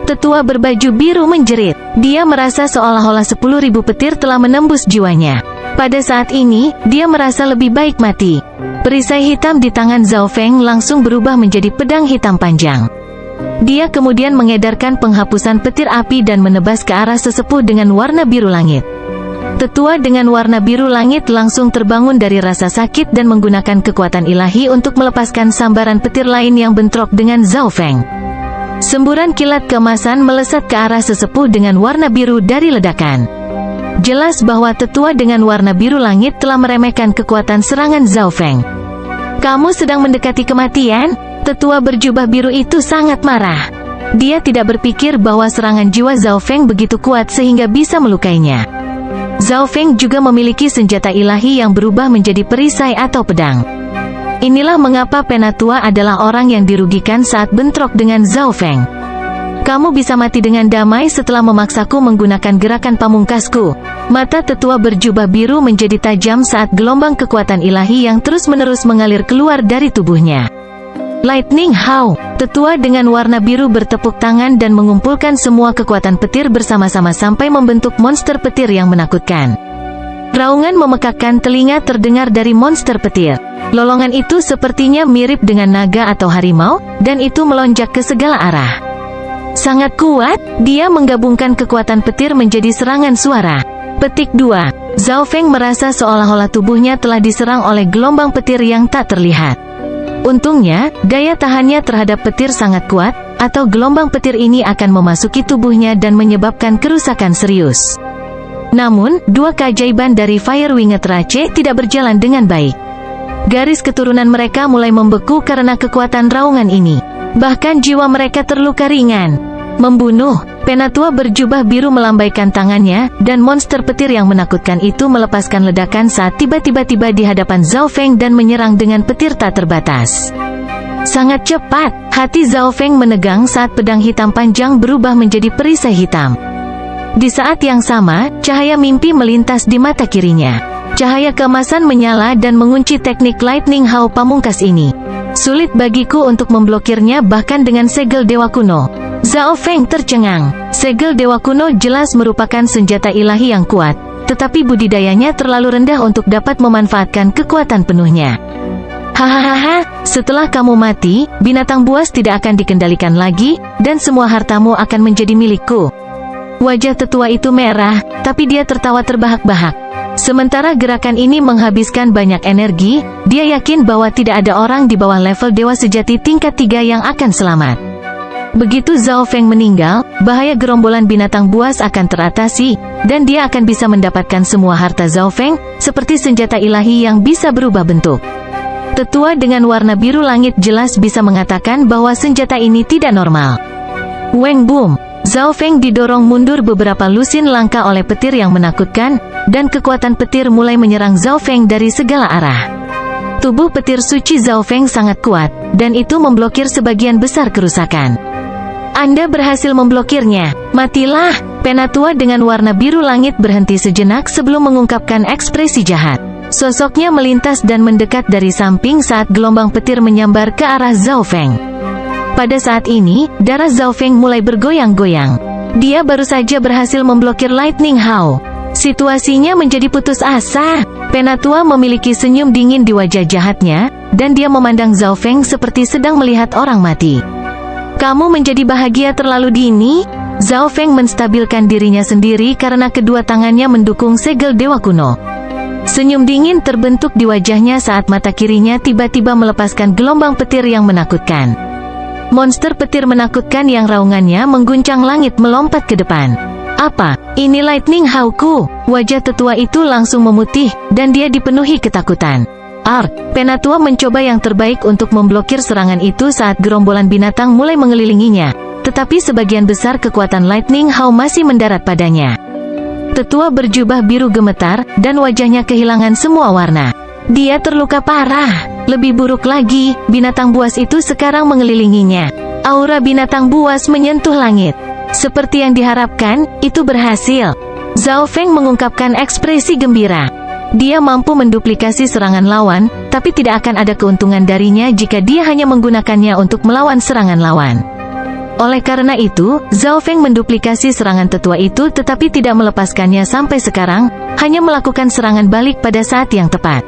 Tetua berbaju biru menjerit. Dia merasa seolah-olah 10.000 petir telah menembus jiwanya. Pada saat ini, dia merasa lebih baik mati. Perisai hitam di tangan Zhao Feng langsung berubah menjadi pedang hitam panjang. Dia kemudian mengedarkan penghapusan petir api dan menebas ke arah sesepuh dengan warna biru langit. Tetua dengan warna biru langit langsung terbangun dari rasa sakit dan menggunakan kekuatan ilahi untuk melepaskan sambaran petir lain yang bentrok dengan Zhao Feng. Semburan kilat keemasan melesat ke arah sesepuh dengan warna biru dari ledakan. Jelas bahwa tetua dengan warna biru langit telah meremehkan kekuatan serangan Zhao Feng. Kamu sedang mendekati kematian? Tetua berjubah biru itu sangat marah. Dia tidak berpikir bahwa serangan jiwa Zhao Feng begitu kuat sehingga bisa melukainya. Zhao Feng juga memiliki senjata ilahi yang berubah menjadi perisai atau pedang. Inilah mengapa Penatua adalah orang yang dirugikan saat bentrok dengan Zhao Feng. Kamu bisa mati dengan damai setelah memaksaku menggunakan gerakan pamungkasku. Mata tetua berjubah biru menjadi tajam saat gelombang kekuatan ilahi yang terus-menerus mengalir keluar dari tubuhnya. Lightning How, tetua dengan warna biru bertepuk tangan dan mengumpulkan semua kekuatan petir bersama-sama sampai membentuk monster petir yang menakutkan. Raungan memekakkan telinga terdengar dari monster petir. Lolongan itu sepertinya mirip dengan naga atau harimau, dan itu melonjak ke segala arah. Sangat kuat, dia menggabungkan kekuatan petir menjadi serangan suara. Petik 2. Zhao Feng merasa seolah-olah tubuhnya telah diserang oleh gelombang petir yang tak terlihat. Untungnya, daya tahannya terhadap petir sangat kuat, atau gelombang petir ini akan memasuki tubuhnya dan menyebabkan kerusakan serius. Namun, dua keajaiban dari Fire Winged Rache tidak berjalan dengan baik. Garis keturunan mereka mulai membeku karena kekuatan raungan ini. Bahkan jiwa mereka terluka ringan. Membunuh. Penatua berjubah biru melambaikan tangannya, dan monster petir yang menakutkan itu melepaskan ledakan saat tiba-tiba di hadapan Zhao Feng dan menyerang dengan petir tak terbatas. Sangat cepat, hati Zhao Feng menegang saat pedang hitam panjang berubah menjadi perisai hitam. Di saat yang sama, cahaya mimpi melintas di mata kirinya. Cahaya keemasan menyala dan mengunci teknik Lightning How pamungkas ini. Sulit bagiku untuk memblokirnya bahkan dengan segel dewa kuno. Zhao Feng tercengang. Segel dewa kuno jelas merupakan senjata ilahi yang kuat, tetapi budidayanya terlalu rendah untuk dapat memanfaatkan kekuatan penuhnya. Hahaha, setelah kamu mati, binatang buas tidak akan dikendalikan lagi, dan semua hartamu akan menjadi milikku. Wajah tetua itu merah, tapi dia tertawa terbahak-bahak. Sementara gerakan ini menghabiskan banyak energi, dia yakin bahwa tidak ada orang di bawah level dewa sejati tingkat 3 yang akan selamat. Begitu Zhao Feng meninggal, bahaya gerombolan binatang buas akan teratasi, dan dia akan bisa mendapatkan semua harta Zhao Feng, seperti senjata ilahi yang bisa berubah bentuk. Tetua dengan warna biru langit jelas bisa mengatakan bahwa senjata ini tidak normal. Weng boom! Zhao Feng didorong mundur beberapa lusin langkah oleh petir yang menakutkan, dan kekuatan petir mulai menyerang Zhao Feng dari segala arah. Tubuh petir suci Zhao Feng sangat kuat, dan itu memblokir sebagian besar kerusakan. Anda berhasil memblokirnya. Matilah! Penatua dengan warna biru langit berhenti sejenak sebelum mengungkapkan ekspresi jahat. Sosoknya melintas dan mendekat dari samping saat gelombang petir menyambar ke arah Zhao Feng. Pada saat ini, darah Zhao Feng mulai bergoyang-goyang. Dia baru saja berhasil memblokir Lightning How. Situasinya menjadi putus asa. Penatua memiliki senyum dingin di wajah jahatnya, dan dia memandang Zhao Feng seperti sedang melihat orang mati. Kamu menjadi bahagia terlalu dini? Zhao Feng menstabilkan dirinya sendiri karena kedua tangannya mendukung segel dewa kuno. Senyum dingin terbentuk di wajahnya saat mata kirinya tiba-tiba melepaskan gelombang petir yang menakutkan. Monster petir menakutkan yang raungannya mengguncang langit melompat ke depan. Apa? Ini Lightning How-ku? Wajah tetua itu langsung memutih, dan dia dipenuhi ketakutan. Penatua mencoba yang terbaik untuk memblokir serangan itu saat gerombolan binatang mulai mengelilinginya, tetapi sebagian besar kekuatan Lightning How masih mendarat padanya. Tetua berjubah biru gemetar, dan wajahnya kehilangan semua warna. Dia terluka parah. Lebih buruk lagi, binatang buas itu sekarang mengelilinginya. Aura binatang buas menyentuh langit. Seperti yang diharapkan, itu berhasil. Zhao Feng mengungkapkan ekspresi gembira. Dia mampu menduplikasi serangan lawan, tapi tidak akan ada keuntungan darinya jika dia hanya menggunakannya untuk melawan serangan lawan. Oleh karena itu, Zhao Feng menduplikasi serangan tetua itu tetapi tidak melepaskannya sampai sekarang, hanya melakukan serangan balik pada saat yang tepat.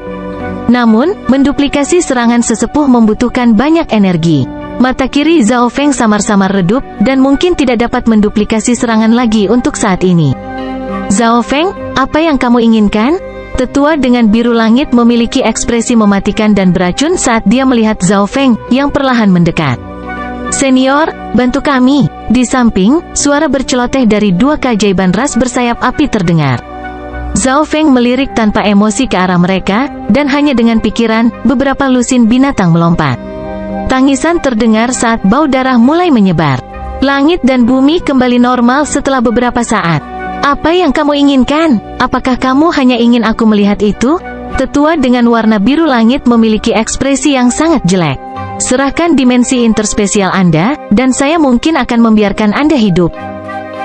Namun, menduplikasi serangan sesepuh membutuhkan banyak energi. Mata kiri Zhao Feng samar-samar redup, dan mungkin tidak dapat menduplikasi serangan lagi untuk saat ini. Zhao Feng, apa yang kamu inginkan? Tetua dengan biru langit memiliki ekspresi mematikan dan beracun saat dia melihat Zhao Feng, yang perlahan mendekat. Senior, bantu kami. Di samping, suara berceloteh dari dua keajaiban ras bersayap api terdengar. Zhao Feng melirik tanpa emosi ke arah mereka, dan hanya dengan pikiran, beberapa lusin binatang melompat. Tangisan terdengar saat bau darah mulai menyebar. Langit dan bumi kembali normal setelah beberapa saat. Apa yang kamu inginkan? Apakah kamu hanya ingin aku melihat itu? Tetua dengan warna biru langit memiliki ekspresi yang sangat jelek. Serahkan dimensi interspesial Anda, dan saya mungkin akan membiarkan Anda hidup.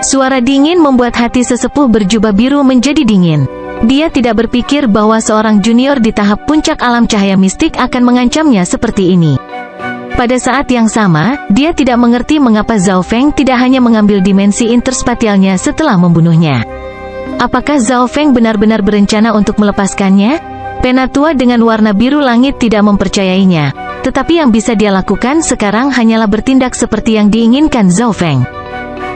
Suara dingin membuat hati sesepuh berjubah biru menjadi dingin. Dia tidak berpikir bahwa seorang junior di tahap puncak alam cahaya mistik akan mengancamnya seperti ini. Pada saat yang sama, dia tidak mengerti mengapa Zhao Feng tidak hanya mengambil dimensi interspatialnya setelah membunuhnya. Apakah Zhao Feng benar-benar berencana untuk melepaskannya? Penatua dengan warna biru langit tidak mempercayainya, tetapi yang bisa dia lakukan sekarang hanyalah bertindak seperti yang diinginkan Zhao Feng.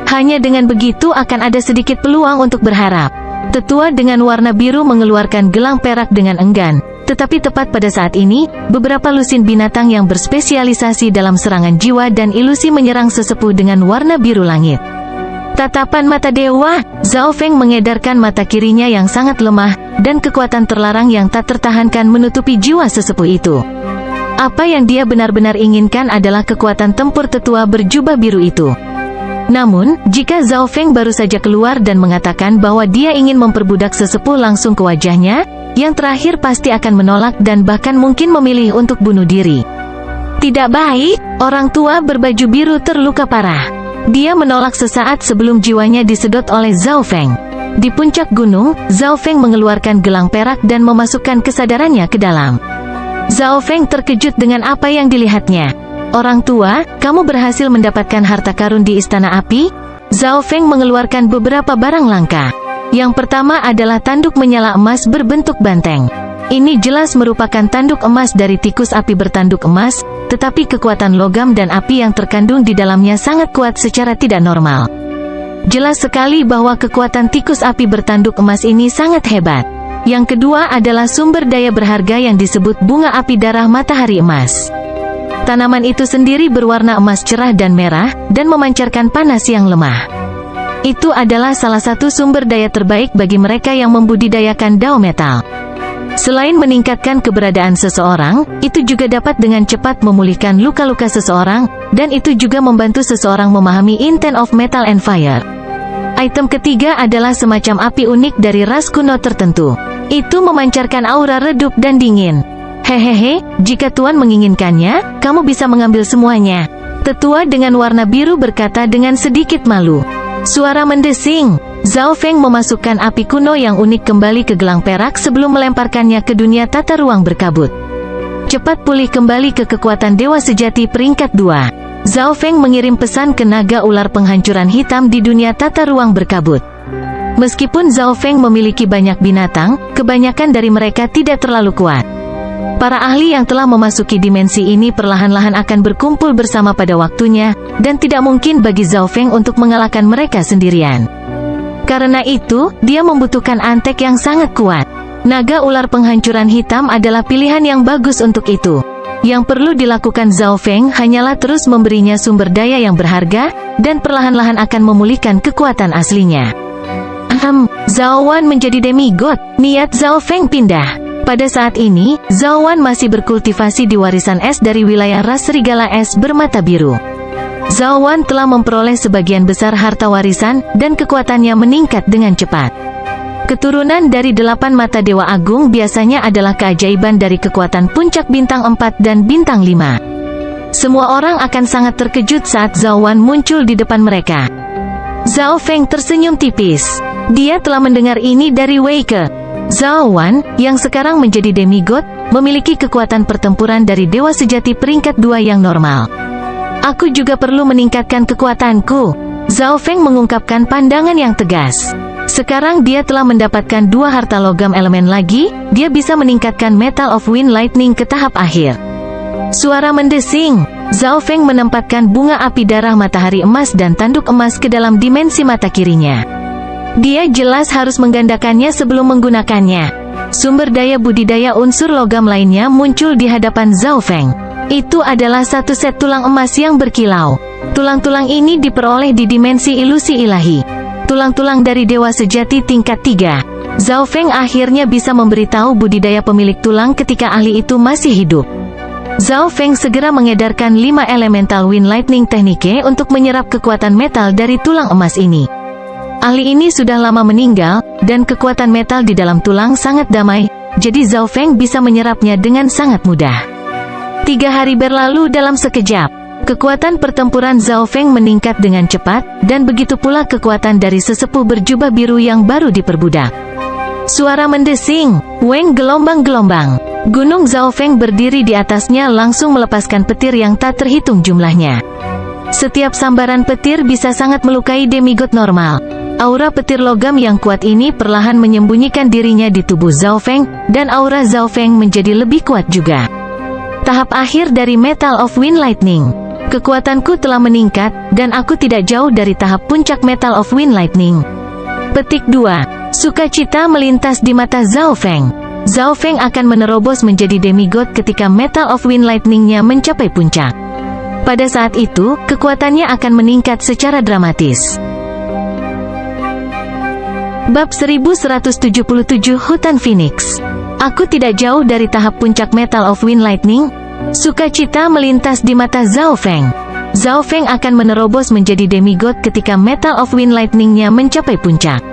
Hanya dengan begitu akan ada sedikit peluang untuk berharap. Tetua dengan warna biru mengeluarkan gelang perak dengan enggan. Tetapi tepat pada saat ini, beberapa lusin binatang yang berspesialisasi dalam serangan jiwa dan ilusi menyerang sesepuh dengan warna biru langit. Tatapan mata dewa, Zhao Feng mengedarkan mata kirinya yang sangat lemah, dan kekuatan terlarang yang tak tertahankan menutupi jiwa sesepuh itu. Apa yang dia benar-benar inginkan adalah kekuatan tempur tetua berjubah biru itu. Namun, jika Zhao Feng baru saja keluar dan mengatakan bahwa dia ingin memperbudak sesepuh langsung ke wajahnya, yang terakhir pasti akan menolak dan bahkan mungkin memilih untuk bunuh diri. Tidak baik, orang tua berbaju biru terluka parah. Dia menolak sesaat sebelum jiwanya disedot oleh Zhao Feng. Di puncak gunung, Zhao Feng mengeluarkan gelang perak dan memasukkan kesadarannya ke dalam. Zhao Feng terkejut dengan apa yang dilihatnya. Orang tua, kamu berhasil mendapatkan harta karun di Istana Api? Zhao Feng mengeluarkan beberapa barang langka. Yang pertama adalah tanduk menyala emas berbentuk banteng. Ini jelas merupakan tanduk emas dari tikus api bertanduk emas, tetapi kekuatan logam dan api yang terkandung di dalamnya sangat kuat secara tidak normal. Jelas sekali bahwa kekuatan tikus api bertanduk emas ini sangat hebat. Yang kedua adalah sumber daya berharga yang disebut bunga api darah matahari emas. Tanaman itu sendiri berwarna emas cerah dan merah, dan memancarkan panas yang lemah. Itu adalah salah satu sumber daya terbaik bagi mereka yang membudidayakan dao metal. Selain meningkatkan keberadaan seseorang, itu juga dapat dengan cepat memulihkan luka-luka seseorang, dan itu juga membantu seseorang memahami intent of metal and fire. Item ketiga adalah semacam api unik dari ras kuno tertentu. Itu memancarkan aura redup dan dingin. Hehehe, jika Tuan menginginkannya, kamu bisa mengambil semuanya. Tetua dengan warna biru berkata dengan sedikit malu. Suara mendesing. Zhao Feng memasukkan api kuno yang unik kembali ke gelang perak sebelum melemparkannya ke dunia tata ruang berkabut. Cepat pulih kembali ke kekuatan dewa sejati peringkat 2. Zhao Feng mengirim pesan ke naga ular penghancuran hitam di dunia tata ruang berkabut. Meskipun Zhao Feng memiliki banyak binatang, kebanyakan dari mereka tidak terlalu kuat. Para ahli yang telah memasuki dimensi ini perlahan-lahan akan berkumpul bersama pada waktunya, dan tidak mungkin bagi Zhao Feng untuk mengalahkan mereka sendirian. Karena itu, dia membutuhkan antek yang sangat kuat. Naga ular penghancuran hitam adalah pilihan yang bagus untuk itu. Yang perlu dilakukan Zhao Feng hanyalah terus memberinya sumber daya yang berharga, dan perlahan-lahan akan memulihkan kekuatan aslinya. Zhao Wan menjadi demigod. Niat Zhao Feng pindah. Pada saat ini, Zhao Wan masih berkultivasi di warisan es dari wilayah ras serigala es bermata biru. Zhao Wan telah memperoleh sebagian besar harta warisan, dan kekuatannya meningkat dengan cepat. Keturunan dari 8 mata dewa agung biasanya adalah keajaiban dari kekuatan puncak bintang 4 dan bintang 5. Semua orang akan sangat terkejut saat Zhao Wan muncul di depan mereka. Zhao Feng tersenyum tipis. Dia telah mendengar ini dari Wei Ke. Zhao Wan, yang sekarang menjadi demigod, memiliki kekuatan pertempuran dari dewa sejati peringkat 2 yang normal. Aku juga perlu meningkatkan kekuatanku. Zhao Feng mengungkapkan pandangan yang tegas. Sekarang dia telah mendapatkan 2 harta logam elemen lagi, dia bisa meningkatkan Metal of Wind Lightning ke tahap akhir. Suara mendesing. Zhao Feng menempatkan bunga api darah matahari emas dan tanduk emas ke dalam dimensi mata kirinya. Dia jelas harus menggandakannya sebelum menggunakannya. Sumber daya budidaya unsur logam lainnya muncul di hadapan Zhao Feng. Itu adalah satu set tulang emas yang berkilau. Tulang-tulang ini diperoleh di dimensi ilusi ilahi. Tulang-tulang dari dewa sejati tingkat 3. Zhao Feng akhirnya bisa memberitahu budidaya pemilik tulang ketika ahli itu masih hidup. Zhao Feng segera mengedarkan 5 elemental wind lightning teknike untuk menyerap kekuatan metal dari tulang emas ini. Ahli ini sudah lama meninggal, dan kekuatan metal di dalam tulang sangat damai, jadi Zhao Feng bisa menyerapnya dengan sangat mudah. 3 hari berlalu dalam sekejap. Kekuatan pertempuran Zhao Feng meningkat dengan cepat, dan begitu pula kekuatan dari sesepuh berjubah biru yang baru diperbudak. Suara mendesing, Weng gelombang-gelombang. Gunung Zaofeng berdiri di atasnya langsung melepaskan petir yang tak terhitung jumlahnya. Setiap sambaran petir bisa sangat melukai demigod normal. Aura petir logam yang kuat ini perlahan menyembunyikan dirinya di tubuh Zaofeng, dan aura Zaofeng menjadi lebih kuat juga. Tahap akhir dari Metal of Wind Lightning. Kekuatanku telah meningkat, dan aku tidak jauh dari tahap puncak Metal of Wind Lightning. Petik 2. Sukacita melintas di mata Zaofeng. Zaofeng akan menerobos menjadi demigod ketika Metal of Wind Lightning-nya mencapai puncak. Pada saat itu, kekuatannya akan meningkat secara dramatis. Bab 1177 Hutan Phoenix. Aku tidak jauh dari tahap puncak Metal of Wind Lightning. Sukacita melintas di mata Zaofeng. Zaofeng akan menerobos menjadi demigod ketika Metal of Wind Lightning-nya mencapai puncak.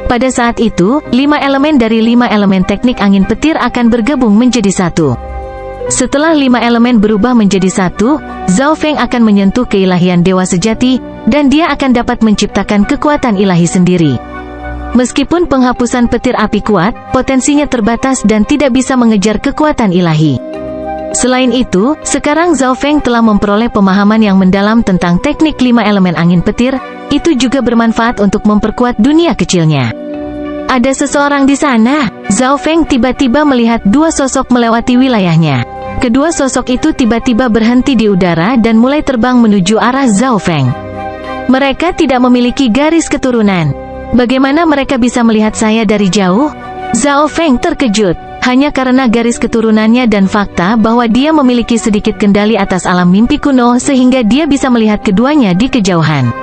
Pada saat itu, 5 elemen dari 5 elemen teknik angin petir akan bergabung menjadi satu. Setelah 5 elemen berubah menjadi satu, Zaofeng akan menyentuh keilahian dewa sejati, dan dia akan dapat menciptakan kekuatan ilahi sendiri. Meskipun penghapusan petir api kuat, potensinya terbatas dan tidak bisa mengejar kekuatan ilahi. Selain itu, sekarang Zaofeng telah memperoleh pemahaman yang mendalam tentang teknik 5 elemen angin petir. Itu juga bermanfaat untuk memperkuat dunia kecilnya. Ada seseorang di sana. Zaofeng tiba-tiba melihat dua sosok melewati wilayahnya. Kedua sosok itu tiba-tiba berhenti di udara dan mulai terbang menuju arah Zaofeng. Mereka tidak memiliki garis keturunan. Bagaimana mereka bisa melihat saya dari jauh? Zaofeng terkejut. Hanya karena garis keturunannya dan fakta bahwa dia memiliki sedikit kendali atas alam mimpi kuno sehingga dia bisa melihat keduanya di kejauhan.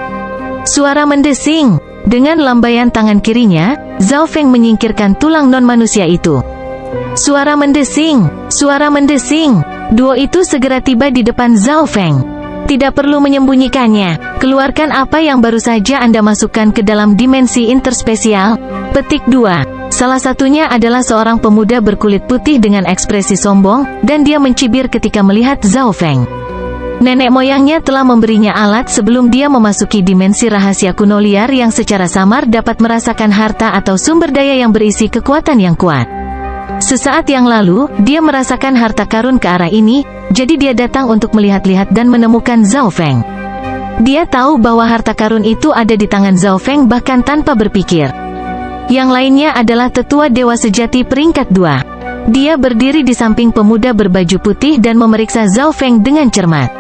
Suara mendesing. Dengan lambaian tangan kirinya, Zaofeng menyingkirkan tulang non-manusia itu. Suara mendesing. Suara mendesing. Duo itu segera tiba di depan Zaofeng. Tidak perlu menyembunyikannya. Keluarkan apa yang baru saja Anda masukkan ke dalam dimensi interspesial. Petik 2. Salah satunya adalah seorang pemuda berkulit putih dengan ekspresi sombong, dan dia mencibir ketika melihat Zaofeng. Nenek moyangnya telah memberinya alat sebelum dia memasuki dimensi rahasia kuno liar yang secara samar dapat merasakan harta atau sumber daya yang berisi kekuatan yang kuat. Sesaat yang lalu, dia merasakan harta karun ke arah ini, jadi dia datang untuk melihat-lihat dan menemukan Zaofeng. Dia tahu bahwa harta karun itu ada di tangan Zaofeng bahkan tanpa berpikir. Yang lainnya adalah tetua dewa sejati peringkat 2. Dia berdiri di samping pemuda berbaju putih dan memeriksa Zaofeng dengan cermat.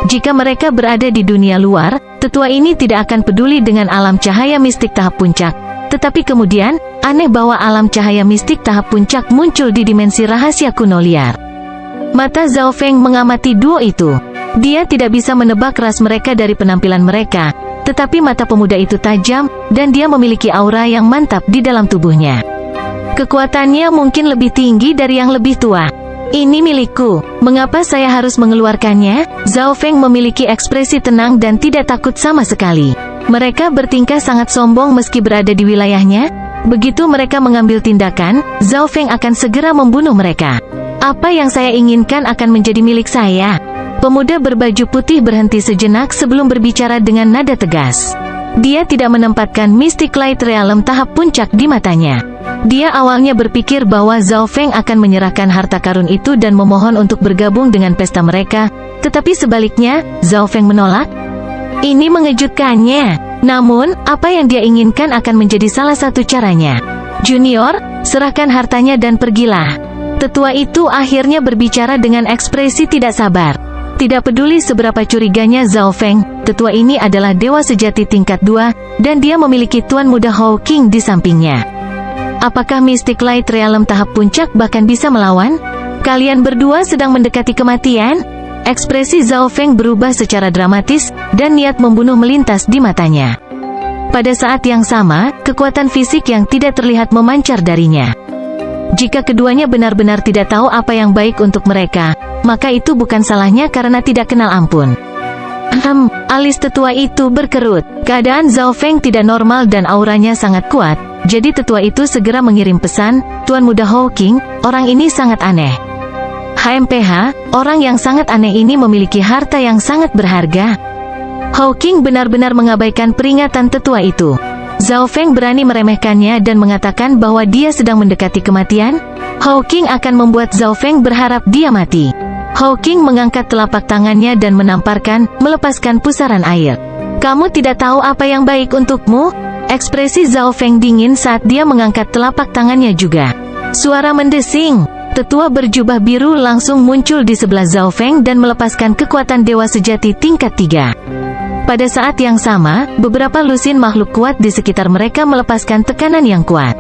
Jika mereka berada di dunia luar, tetua ini tidak akan peduli dengan alam cahaya mistik tahap puncak. Tetapi kemudian, aneh bahwa alam cahaya mistik tahap puncak muncul di dimensi rahasia kuno liar. Mata Zaofeng mengamati duo itu. Dia tidak bisa menebak ras mereka dari penampilan mereka, tetapi mata pemuda itu tajam, dan dia memiliki aura yang mantap di dalam tubuhnya. Kekuatannya mungkin lebih tinggi dari yang lebih tua. Ini milikku. Mengapa saya harus mengeluarkannya? Zaofeng memiliki ekspresi tenang dan tidak takut sama sekali. Mereka bertingkah sangat sombong meski berada di wilayahnya. Begitu mereka mengambil tindakan, Zaofeng akan segera membunuh mereka. Apa yang saya inginkan akan menjadi milik saya. Pemuda berbaju putih berhenti sejenak sebelum berbicara dengan nada tegas. Dia tidak menempatkan Mystic Light Realm tahap puncak di matanya. Dia awalnya berpikir bahwa Zaofeng akan menyerahkan harta karun itu dan memohon untuk bergabung dengan pesta mereka, tetapi sebaliknya, Zaofeng menolak. Ini mengejutkannya. Namun, apa yang dia inginkan akan menjadi salah satu caranya. Junior, serahkan hartanya dan pergilah. Tetua itu akhirnya berbicara dengan ekspresi tidak sabar. Tidak peduli seberapa curiganya Zaofeng, tetua ini adalah dewa sejati tingkat 2, dan dia memiliki Tuan Muda Hawking di sampingnya. Apakah Mystic Light Realm tahap puncak bahkan bisa melawan? Kalian berdua sedang mendekati kematian? Ekspresi Zaofeng berubah secara dramatis, dan niat membunuh melintas di matanya. Pada saat yang sama, kekuatan fisik yang tidak terlihat memancar darinya. Jika keduanya benar-benar tidak tahu apa yang baik untuk mereka, maka itu bukan salahnya karena tidak kenal ampun. Alis tetua itu berkerut. Keadaan Zaofeng tidak normal dan auranya sangat kuat. Jadi tetua itu segera mengirim pesan, Tuan Muda Hawking, orang ini sangat aneh. HMPH, orang yang sangat aneh ini memiliki harta yang sangat berharga. Hawking benar-benar mengabaikan peringatan tetua itu. Zhao Feng berani meremehkannya dan mengatakan bahwa dia sedang mendekati kematian. Hawking akan membuat Zhao Feng berharap dia mati. Hawking mengangkat telapak tangannya dan melepaskan pusaran air. Kamu tidak tahu apa yang baik untukmu? Ekspresi Zhao Feng dingin saat dia mengangkat telapak tangannya juga. Suara mendesing. Tetua berjubah biru langsung muncul di sebelah Zhao Feng dan melepaskan kekuatan dewa sejati tingkat 3. Pada saat yang sama, beberapa lusin makhluk kuat di sekitar mereka melepaskan tekanan yang kuat.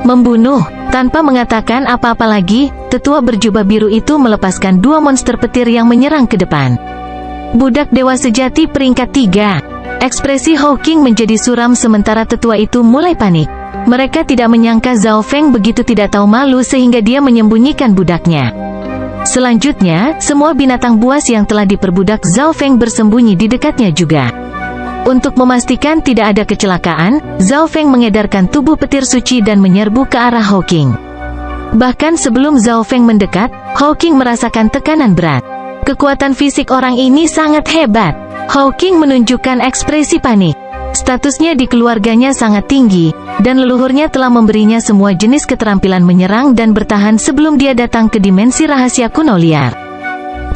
Membunuh. Tanpa mengatakan apa-apa lagi, tetua berjubah biru itu melepaskan 2 monster petir yang menyerang ke depan. Budak dewa sejati peringkat 3. Ekspresi Hawking menjadi suram sementara tetua itu mulai panik. Mereka tidak menyangka Zhao Feng begitu tidak tahu malu sehingga dia menyembunyikan budaknya. Selanjutnya, semua binatang buas yang telah diperbudak Zhao Feng bersembunyi di dekatnya juga. Untuk memastikan tidak ada kecelakaan, Zhao Feng mengedarkan tubuh petir suci dan menyerbu ke arah Hawking. Bahkan sebelum Zhao Feng mendekat, Hawking merasakan tekanan berat. Kekuatan fisik orang ini sangat hebat. Hawking menunjukkan ekspresi panik. Statusnya di keluarganya sangat tinggi, dan leluhurnya telah memberinya semua jenis keterampilan menyerang dan bertahan sebelum dia datang ke dimensi rahasia kuno liar.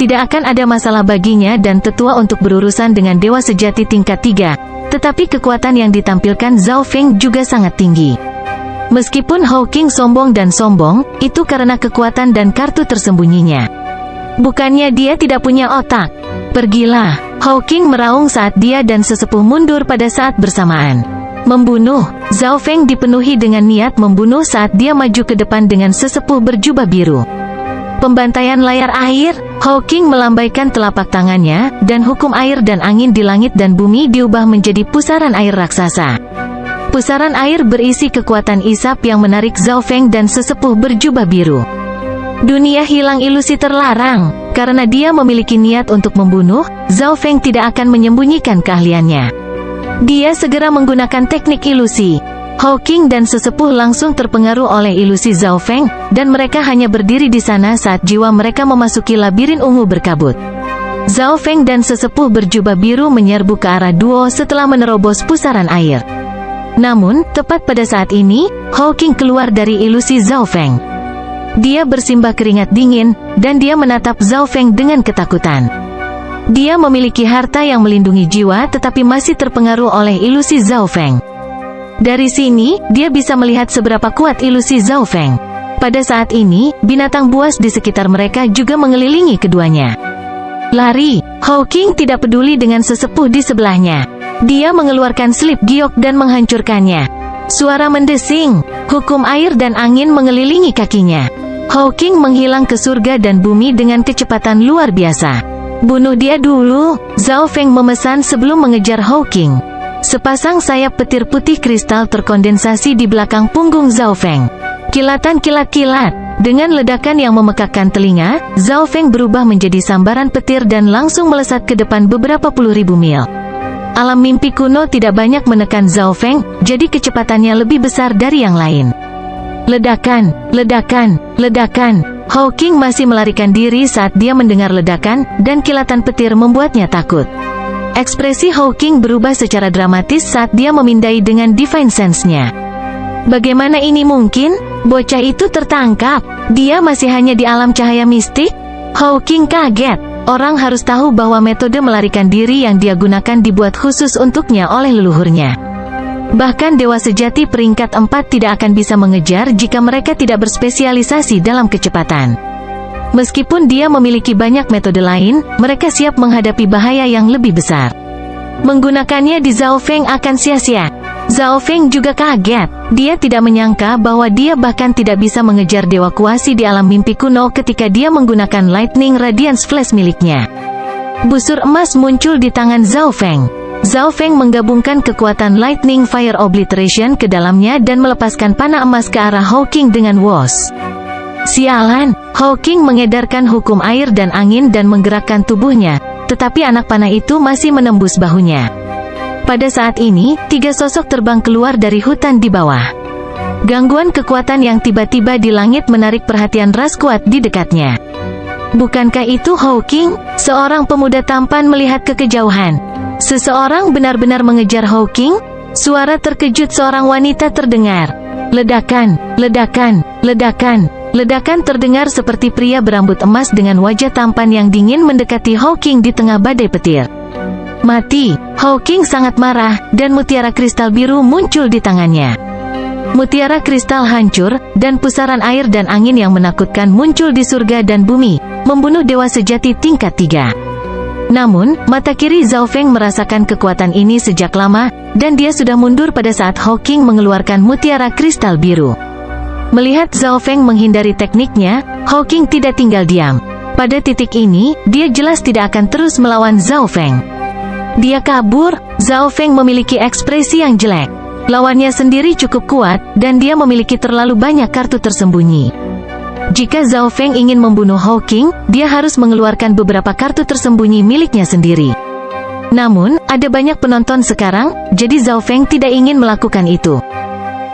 Tidak akan ada masalah baginya dan tetua untuk berurusan dengan dewa sejati tingkat 3, tetapi kekuatan yang ditampilkan Zhao Feng juga sangat tinggi. Meskipun Hawking sombong, itu karena kekuatan dan kartu tersembunyinya. Bukannya dia tidak punya otak. Pergilah. Hawking meraung saat dia dan sesepuh mundur pada saat bersamaan. Membunuh. Zhao Feng dipenuhi dengan niat membunuh saat dia maju ke depan dengan sesepuh berjubah biru. Pembantaian layar air. Hawking melambaikan telapak tangannya, dan hukum air dan angin di langit dan bumi diubah menjadi pusaran air raksasa. Pusaran air berisi kekuatan isap yang menarik Zhao Feng dan sesepuh berjubah biru. Dunia hilang ilusi terlarang. Karena dia memiliki niat untuk membunuh, Zhao Feng tidak akan menyembunyikan keahliannya. Dia segera menggunakan teknik ilusi. Hawking dan sesepuh langsung terpengaruh oleh ilusi Zhao Feng, dan mereka hanya berdiri di sana saat jiwa mereka memasuki labirin ungu berkabut. Zhao Feng dan sesepuh berjubah biru menyerbu ke arah duo setelah menerobos pusaran air. Namun, tepat pada saat ini, Hawking keluar dari ilusi Zhao Feng. Dia bersimbah keringat dingin, dan dia menatap Zhao Feng dengan ketakutan. Dia memiliki harta yang melindungi jiwa tetapi masih terpengaruh oleh ilusi Zhao Feng. Dari sini, dia bisa melihat seberapa kuat ilusi Zhao Feng. Pada saat ini, binatang buas di sekitar mereka juga mengelilingi keduanya. Lari. Hawking tidak peduli dengan sesepuh di sebelahnya. Dia mengeluarkan slip giok dan menghancurkannya. Suara mendesing. Hukum air dan angin mengelilingi kakinya. Hawking menghilang ke surga dan bumi dengan kecepatan luar biasa. Bunuh dia dulu. Zhao Feng memesan sebelum mengejar Hawking. Sepasang sayap petir putih kristal terkondensasi di belakang punggung Zhao Feng. Kilatan kilat-kilat. Dengan ledakan yang memekakkan telinga, Zhao Feng berubah menjadi sambaran petir dan langsung melesat ke depan beberapa puluh ribu mil. Alam mimpi kuno tidak banyak menekan Zhao Feng, jadi kecepatannya lebih besar dari yang lain. Ledakan, ledakan, ledakan. Hawking masih melarikan diri saat dia mendengar ledakan, dan kilatan petir membuatnya takut. Ekspresi Hawking berubah secara dramatis saat dia memindai dengan Divine Sense-nya. Bagaimana ini mungkin? Bocah itu tertangkap. Dia masih hanya di alam cahaya mistik? Hawking kaget. Orang harus tahu bahwa metode melarikan diri yang dia gunakan dibuat khusus untuknya oleh leluhurnya. Bahkan dewa sejati peringkat 4 tidak akan bisa mengejar jika mereka tidak berspesialisasi dalam kecepatan. Meskipun dia memiliki banyak metode lain, mereka siap menghadapi bahaya yang lebih besar. Menggunakannya di Zhao Feng akan sia-sia. Zhao Feng juga kaget. Dia tidak menyangka bahwa dia bahkan tidak bisa mengejar dewa kuasi di alam mimpi kuno ketika dia menggunakan Lightning Radiance Flash miliknya. Busur emas muncul di tangan Zhao Feng. Zhao Feng menggabungkan kekuatan Lightning Fire Obliteration ke dalamnya dan melepaskan panah emas ke arah Hawking dengan wos. Sialan, Hawking mengedarkan hukum air dan angin dan menggerakkan tubuhnya, tetapi anak panah itu masih menembus bahunya. Pada saat ini, 3 sosok terbang keluar dari hutan di bawah. Gangguan kekuatan yang tiba-tiba di langit menarik perhatian ras kuat di dekatnya. Bukankah itu Hawking? Seorang pemuda tampan melihat ke kejauhan. Seseorang benar-benar mengejar Hawking? Suara terkejut seorang wanita terdengar. Ledakan, ledakan, ledakan. Ledakan terdengar seperti pria berambut emas dengan wajah tampan yang dingin mendekati Hawking di tengah badai petir. Mati. Hawking sangat marah, dan mutiara kristal biru muncul di tangannya. Mutiara kristal hancur, dan pusaran air dan angin yang menakutkan muncul di surga dan bumi, membunuh dewa sejati tingkat 3. Namun, mata kiri Zhao Feng merasakan kekuatan ini sejak lama, dan dia sudah mundur pada saat Hawking mengeluarkan mutiara kristal biru. Melihat Zhao Feng menghindari tekniknya, Hawking tidak tinggal diam. Pada titik ini, dia jelas tidak akan terus melawan Zhao Feng. Dia kabur. Zhao Feng memiliki ekspresi yang jelek. Lawannya sendiri cukup kuat, dan dia memiliki terlalu banyak kartu tersembunyi. Jika Zhao Feng ingin membunuh Hawking, dia harus mengeluarkan beberapa kartu tersembunyi miliknya sendiri. Namun, ada banyak penonton sekarang, jadi Zhao Feng tidak ingin melakukan itu.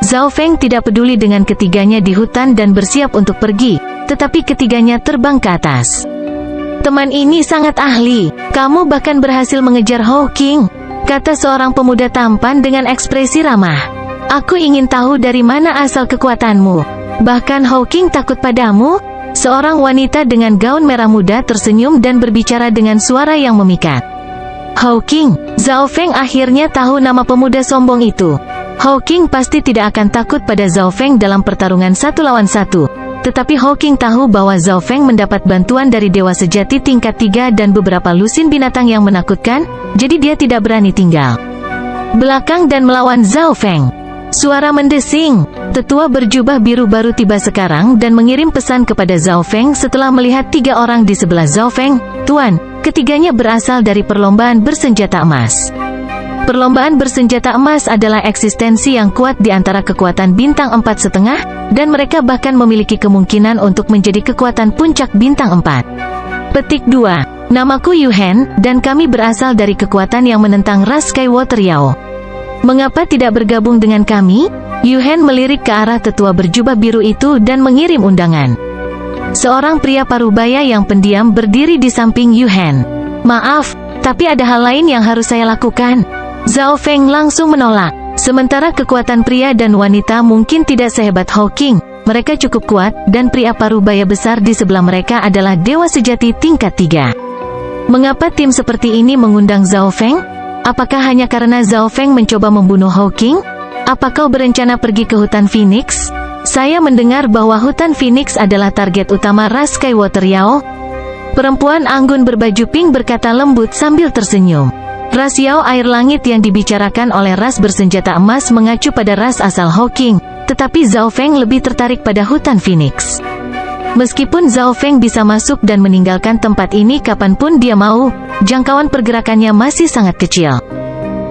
Zhao Feng tidak peduli dengan ketiganya di hutan dan bersiap untuk pergi, tetapi ketiganya terbang ke atas. Teman ini sangat ahli. Kamu bahkan berhasil mengejar Hawking, kata seorang pemuda tampan dengan ekspresi ramah. Aku ingin tahu dari mana asal kekuatanmu. Bahkan Hawking takut padamu? Seorang wanita dengan gaun merah muda tersenyum dan berbicara dengan suara yang memikat. Hawking. Zhao Feng akhirnya tahu nama pemuda sombong itu. Hawking pasti tidak akan takut pada Zhao Feng dalam pertarungan 1 lawan 1. Tetapi Hawking tahu bahwa Zhao Feng mendapat bantuan dari dewa sejati tingkat 3 dan beberapa lusin binatang yang menakutkan, jadi dia tidak berani tinggal belakang dan melawan Zhao Feng. Suara mendesing. Tetua berjubah biru baru tiba sekarang dan mengirim pesan kepada Zhao Feng setelah melihat 3 orang di sebelah Zhao Feng. Tuan, ketiganya berasal dari perlombaan bersenjata emas. Perlombaan bersenjata emas adalah eksistensi yang kuat di antara kekuatan bintang 4,5, dan mereka bahkan memiliki kemungkinan untuk menjadi kekuatan puncak bintang 4. Petik 2. Namaku Yuhen, dan kami berasal dari kekuatan yang menentang ras Skywater Yao. Mengapa tidak bergabung dengan kami? Yuhen melirik ke arah tetua berjubah biru itu dan mengirim undangan. Seorang pria parubaya yang pendiam berdiri di samping Yuhen. Maaf, tapi ada hal lain yang harus saya lakukan. Zhao Feng langsung menolak. Sementara kekuatan pria dan wanita mungkin tidak sehebat Hawking, mereka cukup kuat, dan pria parubaya besar di sebelah mereka adalah dewa sejati tingkat 3. Mengapa tim seperti ini mengundang Zhao Feng? Apakah hanya karena Zhao Feng mencoba membunuh Hawking? Apa kau berencana pergi ke hutan Phoenix? Saya mendengar bahwa hutan Phoenix adalah target utama ras Skywater Yao. Perempuan anggun berbaju pink berkata lembut sambil tersenyum. Ras Yao air langit yang dibicarakan oleh ras bersenjata emas mengacu pada ras asal Hawking, tetapi Zhao Feng lebih tertarik pada hutan Phoenix. Meskipun Zhao Feng bisa masuk dan meninggalkan tempat ini kapanpun dia mau, jangkauan pergerakannya masih sangat kecil.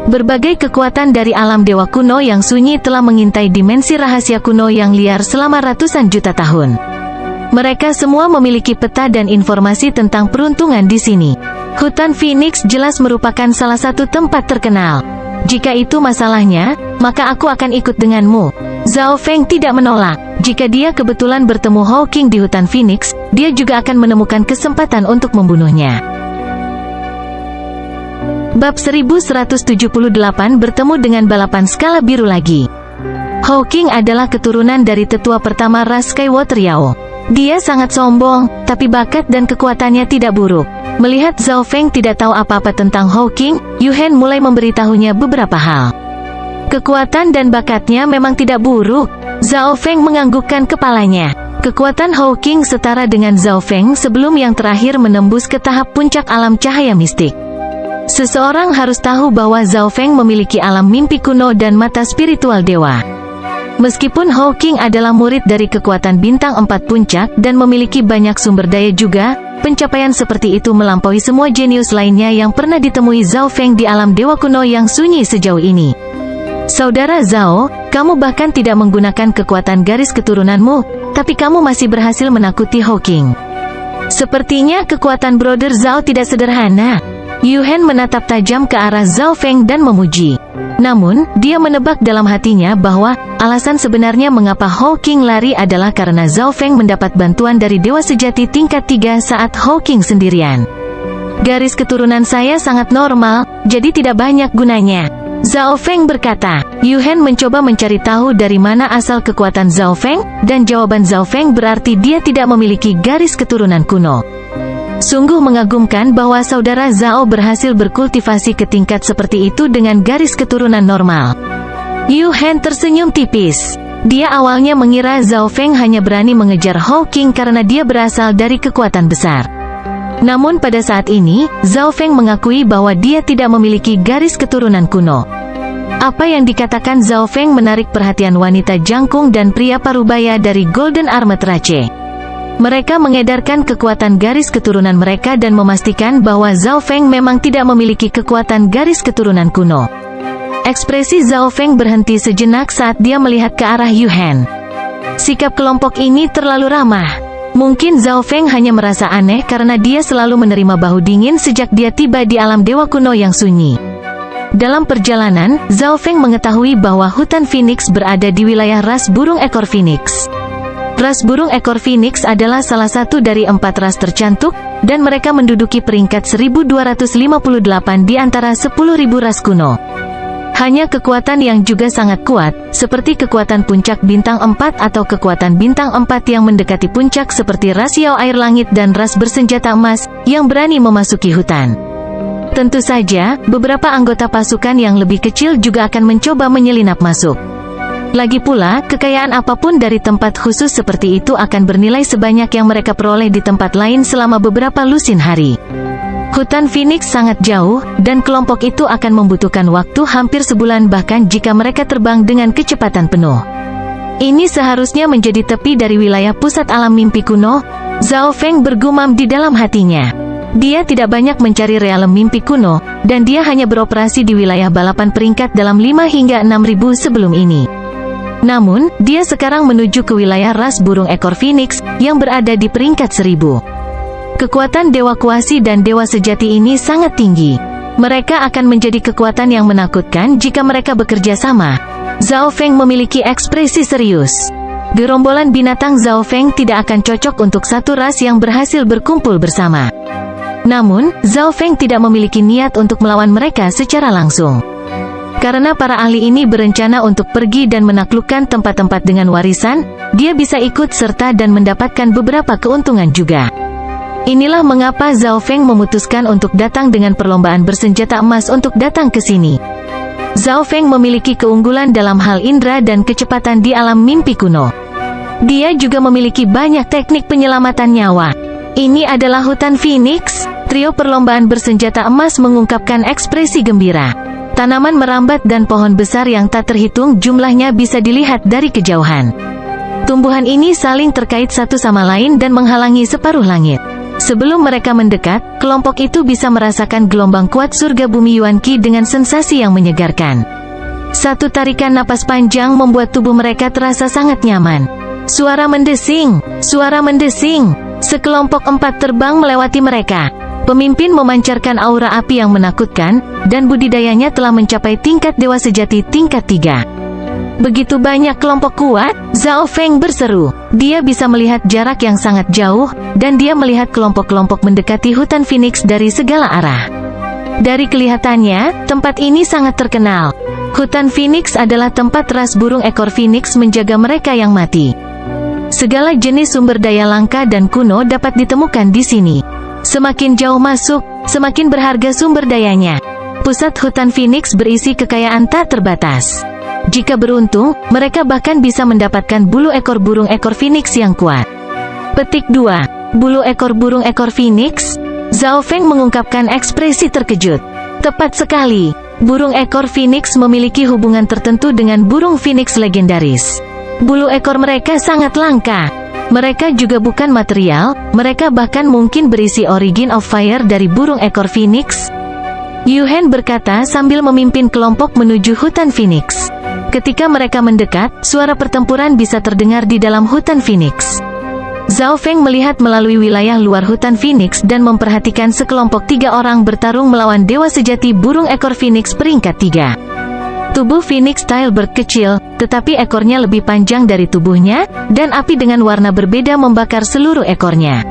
Berbagai kekuatan dari alam dewa kuno yang sunyi telah mengintai dimensi rahasia kuno yang liar selama ratusan juta tahun. Mereka semua memiliki peta dan informasi tentang peruntungan di sini. Hutan Phoenix jelas merupakan salah satu tempat terkenal. Jika itu masalahnya, maka aku akan ikut denganmu. Zhao Feng tidak menolak. Jika dia kebetulan bertemu Hawking di hutan Phoenix, dia juga akan menemukan kesempatan untuk membunuhnya. Bab 1178 bertemu dengan balapan skala biru lagi. Hawking adalah keturunan dari tetua pertama ras Skywater Yao. Dia sangat sombong, tapi bakat dan kekuatannya tidak buruk. Melihat Zhao Feng tidak tahu apa-apa tentang Hawking, Yuhen mulai memberitahunya beberapa hal. Kekuatan dan bakatnya memang tidak buruk. Zhao Feng menganggukkan kepalanya. Kekuatan Hawking setara dengan Zhao Feng sebelum yang terakhir menembus ke tahap puncak alam cahaya mistik. Seseorang harus tahu bahwa Zhao Feng memiliki alam mimpi kuno dan mata spiritual dewa. Meskipun Hawking adalah murid dari kekuatan bintang 4 puncak dan memiliki banyak sumber daya juga, pencapaian seperti itu melampaui semua jenius lainnya yang pernah ditemui Zhao Feng di alam dewa kuno yang sunyi sejauh ini. Saudara Zhao, kamu bahkan tidak menggunakan kekuatan garis keturunanmu, tapi kamu masih berhasil menakuti Hawking. Sepertinya kekuatan Brother Zhao tidak sederhana. Yuhen menatap tajam ke arah Zhao Feng dan memuji. Namun, dia menebak dalam hatinya bahwa alasan sebenarnya mengapa Hawking lari adalah karena Zhao Feng mendapat bantuan dari dewa sejati tingkat 3 saat Hawking sendirian. Garis keturunan saya sangat normal, jadi tidak banyak gunanya. Zhao Feng berkata. Yu Han mencoba mencari tahu dari mana asal kekuatan Zhao Feng, dan jawaban Zhao Feng berarti dia tidak memiliki garis keturunan kuno. Sungguh mengagumkan bahwa saudara Zhao berhasil berkultivasi ke tingkat seperti itu dengan garis keturunan normal. Yu Han tersenyum tipis. Dia awalnya mengira Zhao Feng hanya berani mengejar Hawking karena dia berasal dari kekuatan besar. Namun pada saat ini, Zhao Feng mengakui bahwa dia tidak memiliki garis keturunan kuno. Apa yang dikatakan Zhao Feng menarik perhatian wanita jangkung dan pria parubaya dari Golden Armed Rache. Mereka mengedarkan kekuatan garis keturunan mereka dan memastikan bahwa Zhao Feng memang tidak memiliki kekuatan garis keturunan kuno. Ekspresi Zhao Feng berhenti sejenak saat dia melihat ke arah Yu Han. Sikap kelompok ini terlalu ramah. Mungkin Zhao Feng hanya merasa aneh karena dia selalu menerima bahu dingin sejak dia tiba di alam dewa kuno yang sunyi. Dalam perjalanan, Zhao Feng mengetahui bahwa hutan Phoenix berada di wilayah ras burung ekor Phoenix. Ras burung ekor Phoenix adalah salah satu dari 4 ras tercantik, dan mereka menduduki peringkat 1258 di antara 10.000 ras kuno. Hanya kekuatan yang juga sangat kuat, seperti kekuatan puncak bintang 4 atau kekuatan bintang 4 yang mendekati puncak seperti ras Yao air langit dan ras bersenjata emas, yang berani memasuki hutan. Tentu saja, beberapa anggota pasukan yang lebih kecil juga akan mencoba menyelinap masuk. Lagi pula, kekayaan apapun dari tempat khusus seperti itu akan bernilai sebanyak yang mereka peroleh di tempat lain selama beberapa lusin hari. Hutan Phoenix sangat jauh, dan kelompok itu akan membutuhkan waktu hampir sebulan bahkan jika mereka terbang dengan kecepatan penuh. Ini seharusnya menjadi tepi dari wilayah pusat alam mimpi kuno, Zhao Feng bergumam di dalam hatinya. Dia tidak banyak mencari realem mimpi kuno, dan dia hanya beroperasi di wilayah balapan peringkat dalam 5 hingga 6.000 sebelum ini. Namun, dia sekarang menuju ke wilayah ras burung ekor Phoenix, yang berada di peringkat 1000. Kekuatan Dewa Kuasi dan Dewa Sejati ini sangat tinggi. Mereka akan menjadi kekuatan yang menakutkan jika mereka bekerja sama. Zhao Feng memiliki ekspresi serius. Gerombolan binatang Zhao Feng tidak akan cocok untuk satu ras yang berhasil berkumpul bersama. Namun, Zhao Feng tidak memiliki niat untuk melawan mereka secara langsung. Karena para ahli ini berencana untuk pergi dan menaklukkan tempat-tempat dengan warisan, dia bisa ikut serta dan mendapatkan beberapa keuntungan juga. Inilah mengapa Zhao Feng memutuskan untuk datang dengan perlombaan bersenjata emas untuk datang ke sini. Zhao Feng memiliki keunggulan dalam hal indera dan kecepatan di alam mimpi kuno. Dia juga memiliki banyak teknik penyelamatan nyawa. Ini adalah hutan Phoenix. Trio perlombaan bersenjata emas mengungkapkan ekspresi gembira. Tanaman merambat dan pohon besar yang tak terhitung jumlahnya bisa dilihat dari kejauhan. Tumbuhan ini saling terkait satu sama lain dan menghalangi separuh langit. Sebelum mereka mendekat, kelompok itu bisa merasakan gelombang kuat surga bumi Yuan Qi dengan sensasi yang menyegarkan. Satu tarikan napas panjang membuat tubuh mereka terasa sangat nyaman. Suara mendesing, suara mendesing. Sekelompok 4 terbang melewati mereka. Pemimpin memancarkan aura api yang menakutkan, dan budidayanya telah mencapai tingkat dewa sejati tingkat 3. Begitu banyak kelompok kuat, Zhao Feng berseru. Dia bisa melihat jarak yang sangat jauh, dan dia melihat kelompok-kelompok mendekati hutan Phoenix dari segala arah. Dari kelihatannya, tempat ini sangat terkenal. Hutan Phoenix adalah tempat ras burung ekor Phoenix menjaga mereka yang mati. Segala jenis sumber daya langka dan kuno dapat ditemukan di sini. Semakin jauh masuk, semakin berharga sumber dayanya. Pusat hutan Phoenix berisi kekayaan tak terbatas. Jika beruntung, mereka bahkan bisa mendapatkan bulu ekor burung ekor Phoenix yang kuat. Petik 2. Bulu ekor burung ekor Phoenix? Zhao Feng mengungkapkan ekspresi terkejut. Tepat sekali, burung ekor Phoenix memiliki hubungan tertentu dengan burung Phoenix legendaris. Bulu ekor mereka sangat langka. Mereka juga bukan material, mereka bahkan mungkin berisi origin of fire dari burung ekor Phoenix. Yu Han berkata sambil memimpin kelompok menuju hutan Phoenix. Ketika mereka mendekat, suara pertempuran bisa terdengar di dalam hutan Phoenix. Zhao Feng melihat melalui wilayah luar hutan Phoenix dan memperhatikan sekelompok 3 orang bertarung melawan dewa sejati burung ekor Phoenix peringkat 3. Tubuh Phoenix Tailbird kecil, tetapi ekornya lebih panjang dari tubuhnya, dan api dengan warna berbeda membakar seluruh ekornya.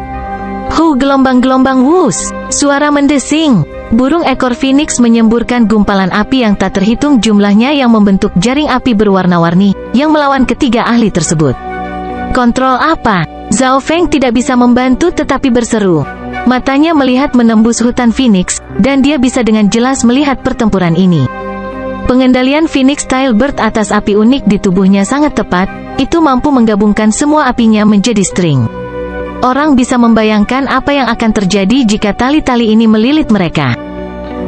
Gelombang-gelombang wus, suara mendesing. Burung ekor Phoenix menyemburkan gumpalan api yang tak terhitung jumlahnya yang membentuk jaring api berwarna-warni, yang melawan ketiga ahli tersebut. Kontrol apa? Zhao Feng tidak bisa membantu tetapi berseru. Matanya melihat menembus hutan Phoenix, dan dia bisa dengan jelas melihat pertempuran ini. Pengendalian Phoenix Tailbird atas api unik di tubuhnya sangat tepat, itu mampu menggabungkan semua apinya menjadi string. Orang bisa membayangkan apa yang akan terjadi jika tali-tali ini melilit mereka.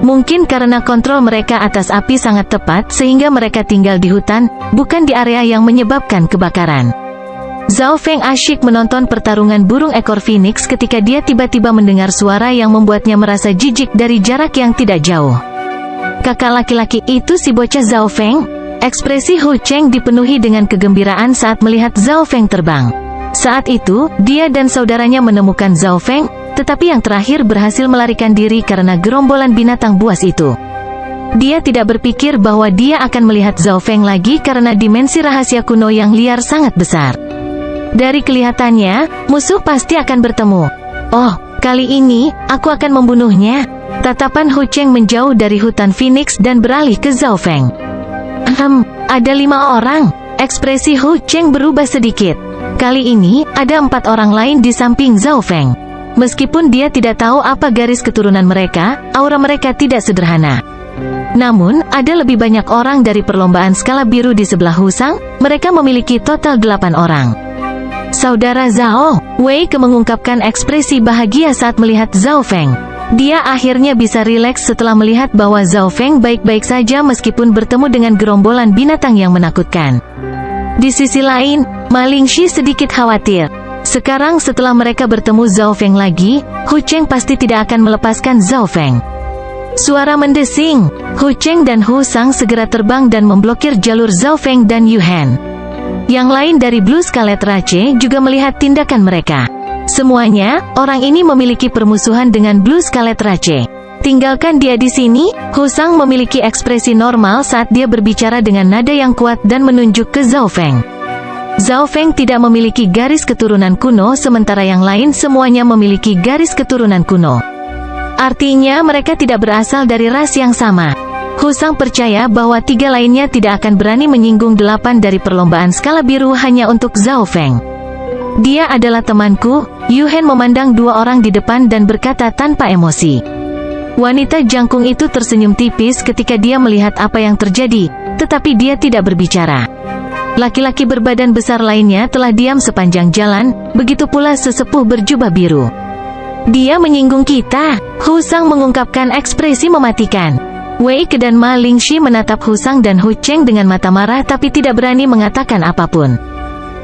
Mungkin karena kontrol mereka atas api sangat tepat sehingga mereka tinggal di hutan, bukan di area yang menyebabkan kebakaran. Zhao Feng asyik menonton pertarungan burung ekor Phoenix ketika dia tiba-tiba mendengar suara yang membuatnya merasa jijik dari jarak yang tidak jauh. Kakak laki-laki itu si bocah Zhao Feng? Ekspresi Hu Cheng dipenuhi dengan kegembiraan saat melihat Zhao Feng terbang. Saat itu, dia dan saudaranya menemukan Zhao Feng, tetapi yang terakhir berhasil melarikan diri karena gerombolan binatang buas itu. Dia tidak berpikir bahwa dia akan melihat Zhao Feng lagi karena dimensi rahasia kuno yang liar sangat besar. Dari kelihatannya, musuh pasti akan bertemu. Oh, kali ini, aku akan membunuhnya. Tatapan Hu Cheng menjauh dari hutan Phoenix dan beralih ke Zhao Feng. Ada 5 orang. Ekspresi Hu Cheng berubah sedikit. Kali ini, ada 4 orang lain di samping Zhao Feng. Meskipun dia tidak tahu apa garis keturunan mereka, aura mereka tidak sederhana. Namun, ada lebih banyak orang dari perlombaan skala biru di sebelah Husang, mereka memiliki total 8 orang. Saudara Zhao, Wei Ke mengungkapkan ekspresi bahagia saat melihat Zhao Feng. Dia akhirnya bisa rileks setelah melihat bahwa Zhao Feng baik-baik saja meskipun bertemu dengan gerombolan binatang yang menakutkan. Di sisi lain, Ma Lingxi sedikit khawatir. Sekarang setelah mereka bertemu Zhao Feng lagi, Hu Cheng pasti tidak akan melepaskan Zhao Feng. Suara mendesing. Hu Cheng dan Hu Sang segera terbang dan memblokir jalur Zhao Feng dan Yu Han. Yang lain dari Blue Scarlet Rache juga melihat tindakan mereka. Semuanya, orang ini memiliki permusuhan dengan Blue Scarlet Rache. Tinggalkan dia di sini. Hu Sang memiliki ekspresi normal saat dia berbicara dengan nada yang kuat dan menunjuk ke Zhao Feng. Zhao Feng tidak memiliki garis keturunan kuno sementara yang lain semuanya memiliki garis keturunan kuno. Artinya mereka tidak berasal dari ras yang sama. Hu Sang percaya bahwa 3 lainnya tidak akan berani menyinggung 8 dari perlombaan skala biru hanya untuk Zhao Feng. Dia adalah temanku. Yu Han memandang 2 orang di depan dan berkata tanpa emosi. Wanita jangkung itu tersenyum tipis ketika dia melihat apa yang terjadi, tetapi dia tidak berbicara. Laki-laki berbadan besar lainnya telah diam sepanjang jalan, begitu pula sesepuh berjubah biru. Dia menyinggung kita. Hu Sang mengungkapkan ekspresi mematikan. Wei Ke dan Ma Lingxi menatap Hu Sang dan Hu Cheng dengan mata marah tapi tidak berani mengatakan apapun.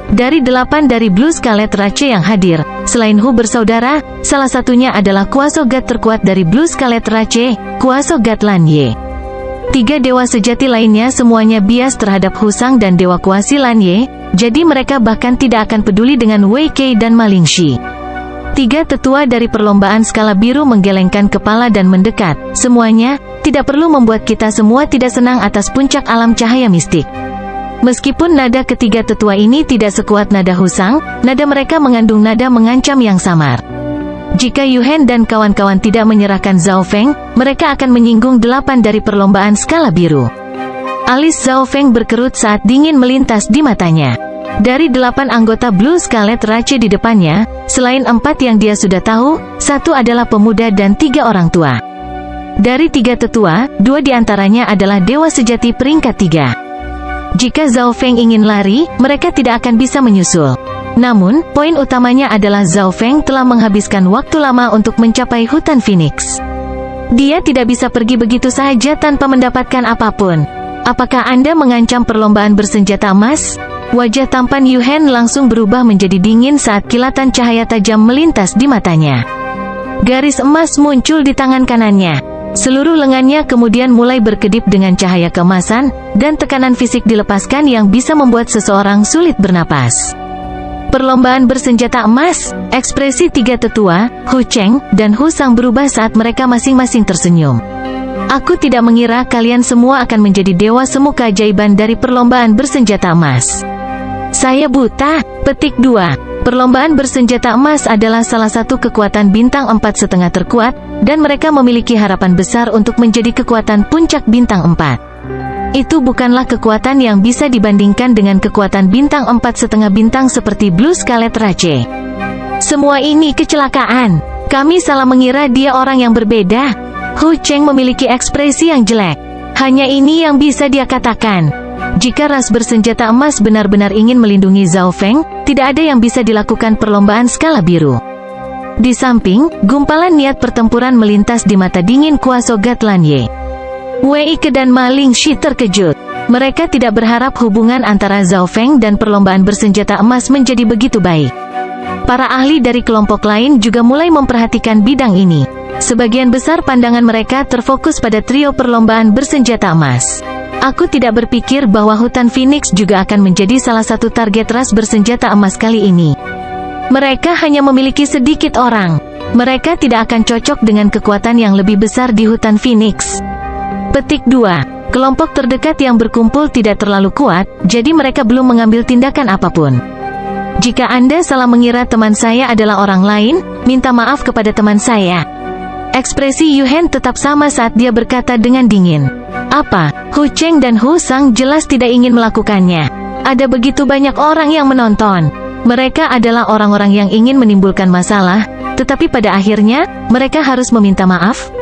Dari 8 dari Blue Scarlet Rache yang hadir, selain Hu bersaudara, salah satunya adalah kuasa God terkuat dari Blue Scarlet Rache, kuasa God Lan Ye. 3 dewa sejati lainnya semuanya bias terhadap Hu Sang dan dewa kuasi Lan Ye, jadi mereka bahkan tidak akan peduli dengan Wei Ke dan Ma Lingxi. 3 tetua dari perlombaan skala biru menggelengkan kepala dan mendekat. Semuanya, tidak perlu membuat kita semua tidak senang atas puncak alam cahaya mistik. Meskipun nada ketiga tetua ini tidak sekuat nada Hu Sang, nada mereka mengandung nada mengancam yang samar. Jika Yu Han dan kawan-kawan tidak menyerahkan Zhao Feng, mereka akan menyinggung 8 dari perlombaan skala biru. Alis Zhao Feng berkerut saat dingin melintas di matanya. Dari 8 anggota Blue Scarlet Rache di depannya, selain 4 yang dia sudah tahu, 1 adalah pemuda dan 3 orang tua. Dari 3 tetua, 2 diantaranya adalah dewa sejati peringkat 3. Jika Zhao Feng ingin lari, mereka tidak akan bisa menyusul. Namun, poin utamanya adalah Zhao Feng telah menghabiskan waktu lama untuk mencapai hutan Phoenix. Dia tidak bisa pergi begitu saja tanpa mendapatkan apapun. Apakah Anda mengancam perlombaan bersenjata emas? Wajah tampan Yu Han langsung berubah menjadi dingin saat kilatan cahaya tajam melintas di matanya. Garis emas muncul di tangan kanannya. Seluruh lengannya kemudian mulai berkedip dengan cahaya keemasan, dan tekanan fisik dilepaskan yang bisa membuat seseorang sulit bernapas. Perlombaan bersenjata emas. Ekspresi 3 tetua, Hu Cheng dan Hu Sang berubah saat mereka masing-masing tersenyum. Aku tidak mengira kalian semua akan menjadi dewa semu keajaiban dari perlombaan bersenjata emas. Saya buta. Petik 2. Perlombaan bersenjata emas adalah salah satu kekuatan bintang 4,5 terkuat, dan mereka memiliki harapan besar untuk menjadi kekuatan puncak bintang 4. Itu bukanlah kekuatan yang bisa dibandingkan dengan kekuatan bintang 4,5 bintang seperti Blue Scarlet Rache. Semua ini kecelakaan. Kami salah mengira dia orang yang berbeda. Hu Cheng memiliki ekspresi yang jelek. Hanya ini yang bisa dia katakan. Jika ras bersenjata emas benar-benar ingin melindungi Zhao Feng, tidak ada yang bisa dilakukan perlombaan skala biru. Di samping, gumpalan niat pertempuran melintas di mata dingin kuasa Gatlan Ye. Wei Ke dan Ma Lingxi terkejut. Mereka tidak berharap hubungan antara Zhao Feng dan perlombaan bersenjata emas menjadi begitu baik. Para ahli dari kelompok lain juga mulai memperhatikan bidang ini. Sebagian besar pandangan mereka terfokus pada trio perlombaan bersenjata emas. Aku tidak berpikir bahwa hutan Phoenix juga akan menjadi salah satu target ras bersenjata emas kali ini. Mereka hanya memiliki sedikit orang. Mereka tidak akan cocok dengan kekuatan yang lebih besar di hutan Phoenix. Petik 2. Kelompok terdekat yang berkumpul tidak terlalu kuat, jadi mereka belum mengambil tindakan apapun. Jika Anda salah mengira teman saya adalah orang lain, minta maaf kepada teman saya. Ekspresi Yuhen tetap sama saat dia berkata dengan dingin. Apa? Hu Cheng dan Hu Sang jelas tidak ingin melakukannya. Ada begitu banyak orang yang menonton. Mereka adalah orang-orang yang ingin menimbulkan masalah, tetapi pada akhirnya, mereka harus meminta maaf.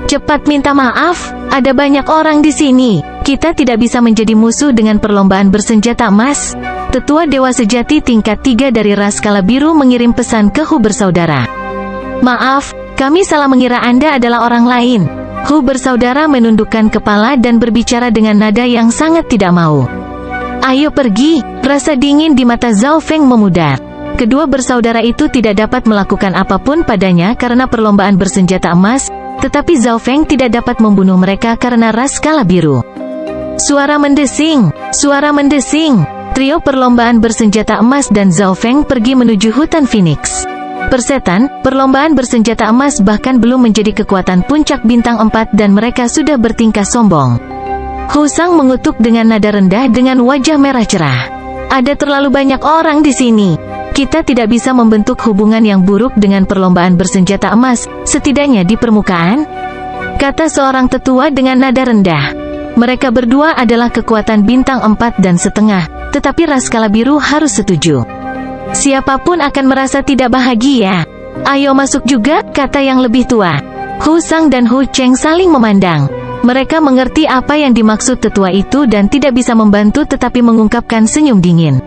Cepat minta maaf, ada banyak orang di sini. Kita tidak bisa menjadi musuh dengan perlombaan bersenjata emas. Tetua Dewa Sejati tingkat 3 dari ras skala biru mengirim pesan ke Hu bersaudara. Maaf, kami salah mengira Anda adalah orang lain. Hu bersaudara menundukkan kepala dan berbicara dengan nada yang sangat tidak mau. Ayo pergi. Rasa dingin di mata Zhao Feng memudar. Kedua bersaudara itu tidak dapat melakukan apapun padanya karena perlombaan bersenjata emas, tetapi Zhao Feng tidak dapat membunuh mereka karena ras skala biru. Suara mendesing. Suara mendesing. Trio perlombaan bersenjata emas dan Zhao Feng pergi menuju hutan Phoenix. Persetan, perlombaan bersenjata emas bahkan belum menjadi kekuatan puncak bintang 4 dan mereka sudah bertingkah sombong. Hu Sang mengutuk dengan nada rendah dengan wajah merah cerah. Ada terlalu banyak orang di sini. Kita tidak bisa membentuk hubungan yang buruk dengan perlombaan bersenjata emas, setidaknya di permukaan, kata seorang tetua dengan nada rendah. Mereka berdua adalah kekuatan bintang 4,5, tetapi ras skala biru harus setuju. Siapapun akan merasa tidak bahagia. Ayo masuk juga, kata yang lebih tua. Hu Sang dan Hu Cheng saling memandang. Mereka mengerti apa yang dimaksud tetua itu dan tidak bisa membantu tetapi mengungkapkan senyum dingin.